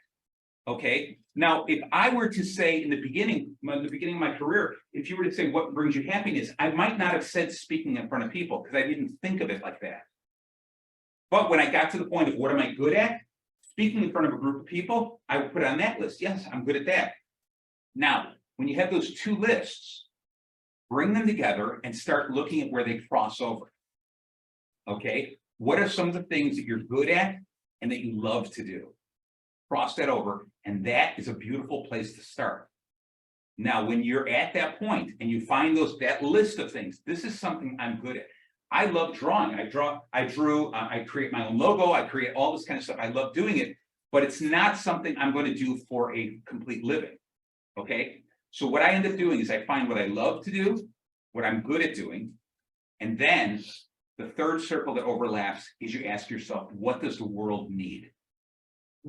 Okay. Now, if I were to say in the beginning of my career, if you were to say what brings you happiness, I might not have said speaking in front of people because I didn't think of it like that. But when I got to the point of what am I good at, speaking in front of a group of people, I would put it on that list. Yes, I'm good at that. Now, when you have those two lists, bring them together and start looking at where they cross over. Okay, what are some of the things that you're good at and that you love to do? Cross that over, and that is a beautiful place to start. Now, when you're at that point and you find that list of things, this is something I'm good at. I love drawing. I drew, I create my own logo, I create all this kind of stuff. I love doing it, but it's not something I'm going to do for a complete living. Okay, so what I end up doing is I find what I love to do, what I'm good at doing, and then the third circle that overlaps is you ask yourself, what does the world need?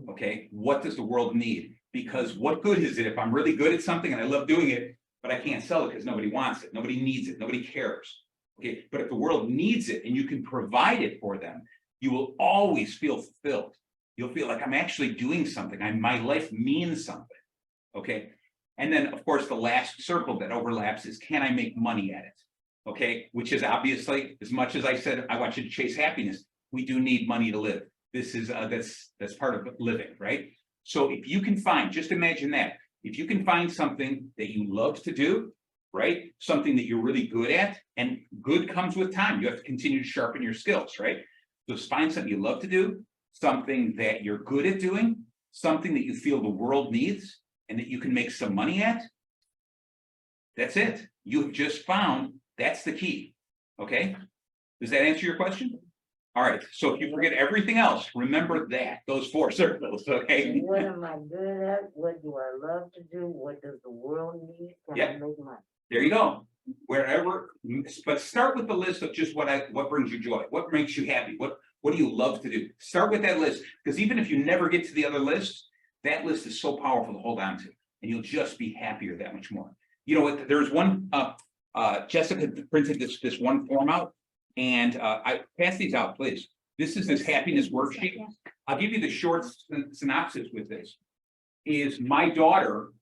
Okay, what does the world need? Because what good is it if I'm really good at something and I love doing it, but I can't sell it because nobody wants it, nobody needs it, nobody cares. Okay, but if the world needs it and you can provide it for them, you will always feel fulfilled. You'll feel like I'm actually doing something. My life means something. Okay, and then of course the last circle that overlaps is, can I make money at it? Okay, which is obviously, as much as I said I want you to chase happiness, we do need money to live. This is that's part of living, right? So if you can find, just imagine that, if you can find something that you love to do, right? Something that you're really good at, and good comes with time. You have to continue to sharpen your skills, right? So find something you love to do, something that you're good at doing, something that you feel the world needs, and that you can make some money at. That's it. You've just found that's the key. Okay? Does that answer your question? All right. So if you forget everything else, remember those 4 circles. Okay.
What am I good at? What do I love to do? What does the world need? Can I make money?
There you go. Wherever, but start with the list of just what brings you joy, what makes you happy, what do you love to do? Start with that list, because even if you never get to the other list, that list is so powerful to hold on to, and you'll just be happier that much more. You know what? There's one. Jessica printed this one form out, and I pass these out, please. This is this happiness worksheet. I'll give you the short synopsis with this. Is my daughter,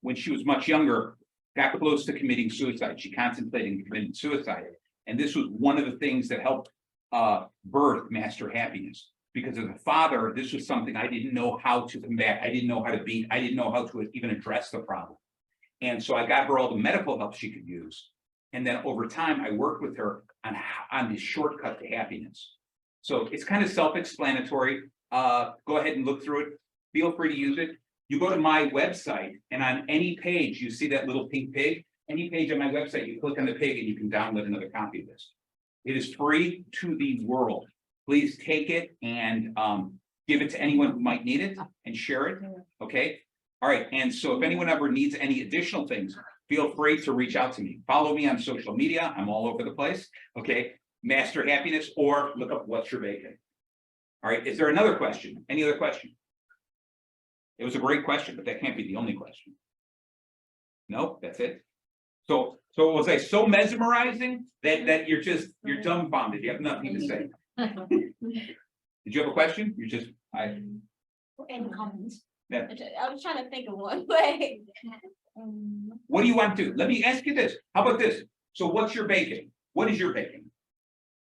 when she was much younger, got close to committing suicide. She contemplated committing suicide. And this was one of the things that helped birth Master Happiness. Because as a father, this was something I didn't know how to combat. I didn't know how to beat. I didn't know how to even address the problem. And so I got her all the medical help she could use. And then over time, I worked with her on this shortcut to happiness. So it's kind of self-explanatory. Go ahead and look through it. Feel free to use it. You go to my website, and on any page, you see that little pink pig. Any page on my website, you click on the pig and you can download another copy of this. It is free to the world. Please take it and give it to anyone who might need it and share it. Okay. All right. And so if anyone ever needs any additional things, feel free to reach out to me. Follow me on social media. I'm all over the place. Okay. Master Happiness, or look up What's Your Bacon. All right. Is there another question? Any other question? It was a great question, but that can't be the only question. No, that's it. So was I so mesmerizing that you're dumbfounded? You have nothing to say. Did you have a question? You're just
Any comments?
Yeah.
I was trying to think of one way.
What do you want to do? Let me ask you this. How about this? So what's your bacon? What is your bacon?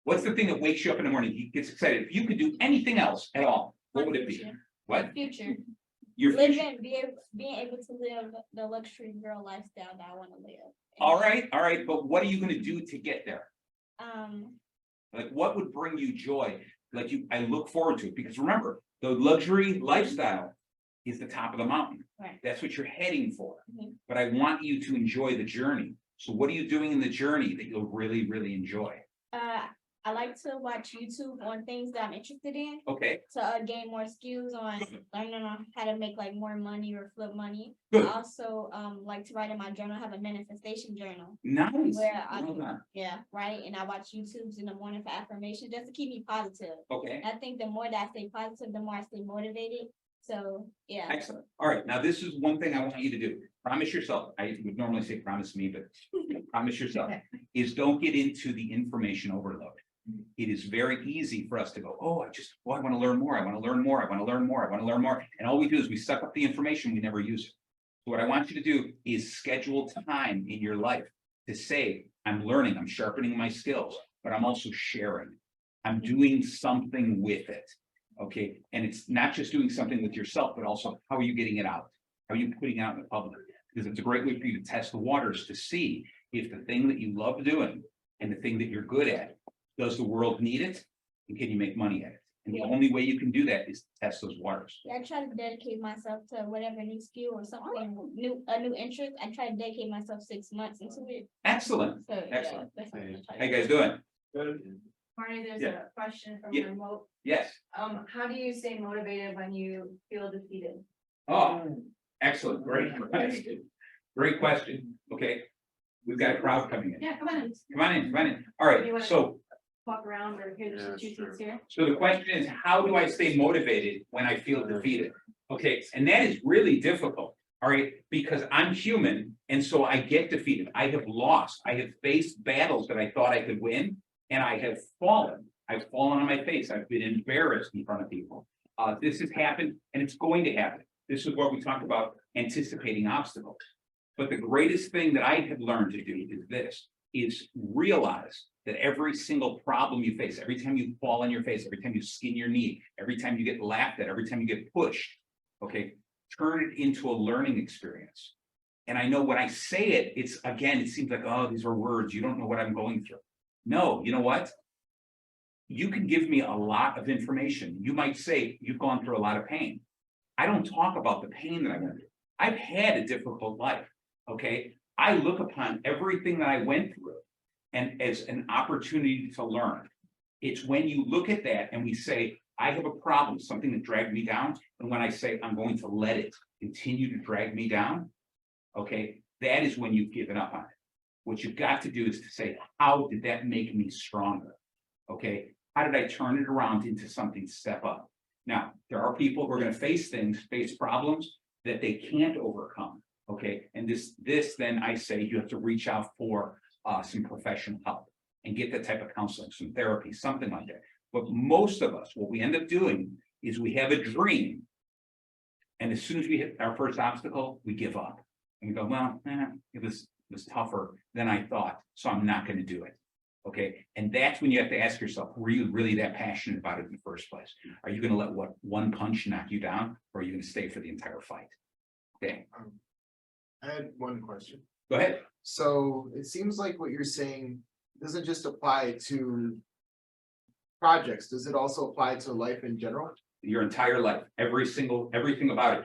What's the thing that wakes you up in the morning? He gets excited. If you could do anything else at all, what would it be? What?
Future.
Your future.
Being able to live the luxury girl lifestyle that I want to live.
All right. But what are you going to do to get there? Like, what would bring you joy? Like I look forward to it, because remember, the luxury lifestyle is the top of the mountain.
Right.
That's what you're heading for. But I want you to enjoy the journey. So what are you doing in the journey that you'll really, really enjoy?
I like to watch YouTube on things that I'm interested in.
Okay.
To gain more skills on learning on how to make like more money or flip money.
Good.
I also like to write in my journal. I have a manifestation journal.
Nice.
Where I write, and I watch YouTubes in the morning for affirmation just to keep me positive.
Okay.
I think the more that I stay positive, the more I stay motivated. So yeah.
Excellent. All right. Now this is one thing I want you to do. Promise yourself. I would normally say promise me, but promise yourself is don't get into the information overload. It is very easy for us to go, I want to learn more. I want to learn more. I want to learn more. I want to learn more. And all we do is we suck up the information. We never use it. So what I want you to do is schedule time in your life to say, I'm learning, I'm sharpening my skills, but I'm also sharing. I'm doing something with it. Okay, and it's not just doing something with yourself, but also how are you getting it out? How are you putting it out in the public? Because it's a great way for you to test the waters to see if the thing that you love doing and the thing that you're good at, does the world need it? And can you make money at it? And the
Yeah.
only way you can do that is to test those waters.
Yeah, I try to dedicate myself to whatever new skill or something new, a new interest. I try to dedicate myself 6 months into it.
Excellent.
So, yeah,
Excellent.
that's what I try
How
to
you guys
do.
doing?
Marty, there's
Yeah.
a question from
Yeah.
remote.
Yes.
How do you stay motivated when you feel defeated?
Oh, excellent. Great question. Great question. Okay. We've got a crowd coming in.
Yeah, come on,
Come on in, come on in. All right, so
walk around or here's the two seats here.
So the question is, how do I stay motivated when I feel defeated? Okay, and that is really difficult, all right, because I'm human, and so I get defeated. I have lost. I have faced battles that I thought I could win, and I have fallen. I've fallen on my face. I've been embarrassed in front of people. This has happened, and it's going to happen. This is what we talked about, anticipating obstacles. But the greatest thing that I have learned to do is this, is realize that every single problem you face, every time you fall on your face, every time you skin your knee, every time you get laughed at, every time you get pushed, okay, turn it into a learning experience. And I know when I say it, it's again, it seems like, oh, these are words, you don't know what I'm going through. No, you know what? You can give me a lot of information. You might say you've gone through a lot of pain. I don't talk about the pain that I went through. I've had a difficult life, okay? I look upon everything that I went through and as an opportunity to learn. It's when you look at that and we say, I have a problem, something that dragged me down. And when I say, I'm going to let it continue to drag me down, okay, that is when you've given up on it. What you've got to do is to say, how did that make me stronger? Okay, how did I turn it around into something to step up? Now, there are people who are going to face things, face problems that they can't overcome. Okay, and this then I say you have to reach out for some professional help and get that type of counseling, some therapy, something like that. But most of us, what we end up doing is we have a dream, and as soon as we hit our first obstacle, we give up and we go, well, it was tougher than I thought, so I'm not going to do it. Okay, and that's when you have to ask yourself, were you really that passionate about it in the first place? Are you going to let one punch knock you down, or are you going to stay for the entire fight? Okay.
I had one question.
Go ahead.
So it seems like what you're saying doesn't just apply to projects. Does it also apply to life in general?
Your entire life, everything about it.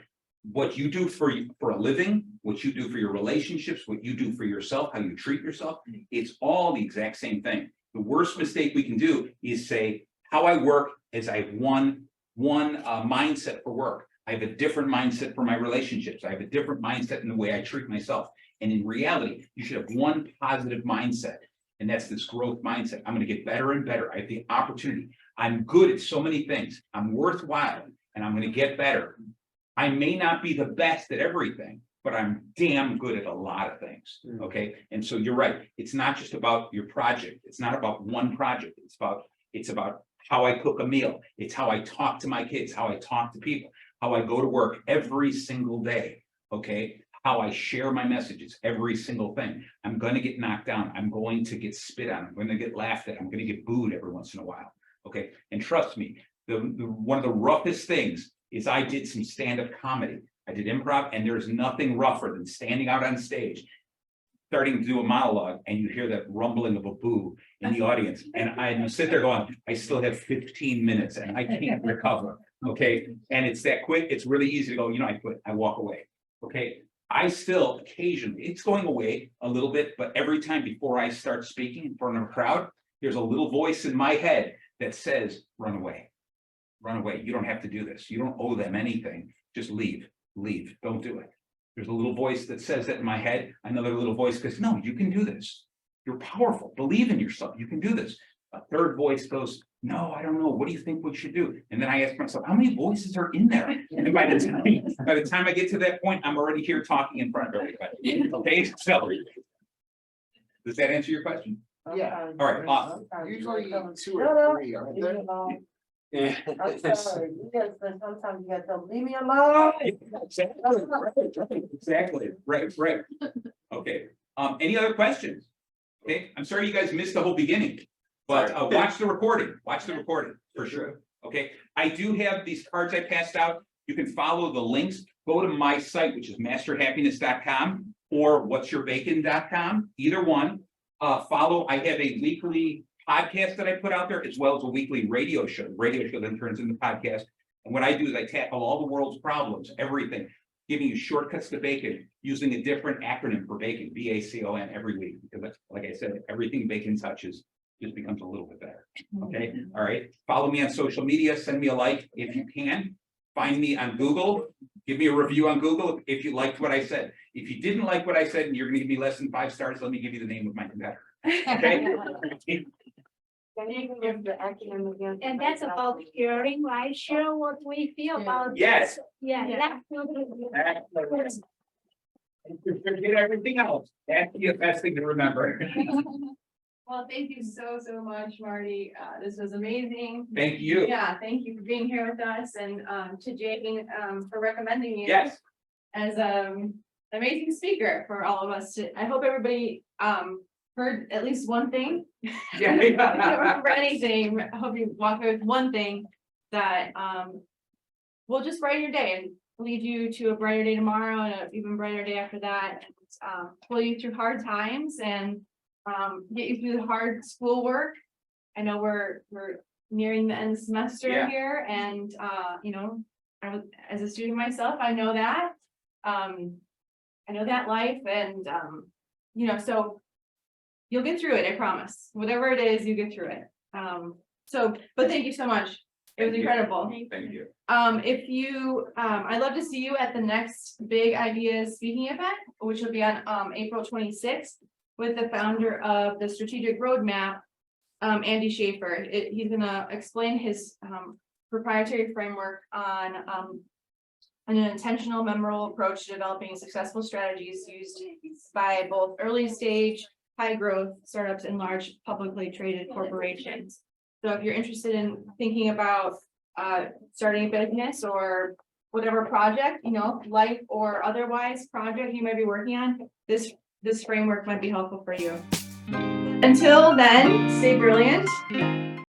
What you do for a living, what you do for your relationships, what you do for yourself, how you treat yourself, it's all the exact same thing. The worst mistake we can do is say, how I work is I have one mindset for work. I have a different mindset for my relationships. I have a different mindset in the way I treat myself. And in reality, you should have one positive mindset. And that's this growth mindset. I'm going to get better and better. I have the opportunity. I'm good at so many things. I'm worthwhile and I'm going to get better. I may not be the best at everything, but I'm damn good at a lot of things. Okay. And so you're right. It's not just about your project. It's not about one project. It's about how I cook a meal. It's how I talk to my kids, how I talk to people, how I go to work every single day. Okay. How I share my messages, every single thing. I'm going to get knocked down. I'm going to get spit on. I'm going to get laughed at. I'm going to get booed every once in a while. Okay. And trust me, one of the roughest things is I did some stand-up comedy. I did improv, and there's nothing rougher than standing out on stage, starting to do a monologue, and you hear that rumbling of a boo in the audience. And you sit there going, I still have 15 minutes and I can't recover. Okay. And it's that quick. It's really easy to go, I quit. I walk away. Okay. I still occasionally, it's going away a little bit, but every time before I start speaking in front of a crowd, there's a little voice in my head that says, run away. Run away. You don't have to do this. You don't owe them anything. Just leave. Don't do it. There's a little voice that says that in my head. Another little voice goes, no, you can do this. You're powerful. Believe in yourself. You can do this. A third voice goes, no, I don't know. What do you think we should do? And then I ask myself, how many voices are in there? And by the time I get to that point, I'm already here talking in front of everybody. Okay, so does that answer your question?
Yeah.
All right, awesome.
Usually 2 or 3, aren't there?
Yeah.
I'm sorry, yes, but sometimes you got to leave me alone.
Exactly. Right. Okay. Any other questions? Okay, I'm sorry you guys missed the whole beginning. But watch the recording, for sure. Okay, I do have these cards I passed out. You can follow the links. Go to my site, which is masterhappiness.com or what'syourbacon.com, either one. Follow, I have a weekly podcast that I put out there as well as a weekly radio show. The radio show then turns into podcast. And what I do is I tackle all the world's problems, everything, giving you shortcuts to bacon, using a different acronym for bacon, BACON, every week. Because that's, like I said, everything bacon touches just becomes a little bit better. Okay, all right. Follow me on social media, send me a like if you can. Find me on Google, give me a review on Google if you liked what I said. If you didn't like what I said and you're gonna give me less than 5 stars, let me give you the name of my competitor. Okay?
Can you give the acronym again?
And that's about sharing, right? Share what we feel about.
Yes.
Yeah.
Yeah.
that's-
Forget everything else. That's the best thing to remember.
Well, thank you so much, Marty. This was amazing.
Thank you.
Yeah, thank you for being here with us and to Jane for recommending you.
Yes.
As amazing speaker for all of us to, I hope everybody heard at least one thing. If you don't remember anything, I hope you walk away with one thing that will just brighten your day and lead you to a brighter day tomorrow and an even brighter day after that. And pull you through hard times and get you through the hard schoolwork. I know we're nearing the end of the semester
Yeah.
here and you know, I was, as a student myself, I know that. I know that life and you know, so you'll get through it, I promise. Whatever it is, you get through it. But thank you so much. It was
Thank you.
incredible.
Thank you.
If you, I'd love to see you at the next Big Ideas speaking event, which will be on April 26th with the founder of the Strategic Roadmap, Andy Schaefer. He's gonna explain his proprietary framework on an intentional, memorable approach to developing successful strategies used by both early stage, high growth startups and large publicly traded corporations. So if you're interested in thinking about starting a business or whatever project, you know, life or otherwise project you might be working on, this framework might be helpful for you. Until then, stay brilliant.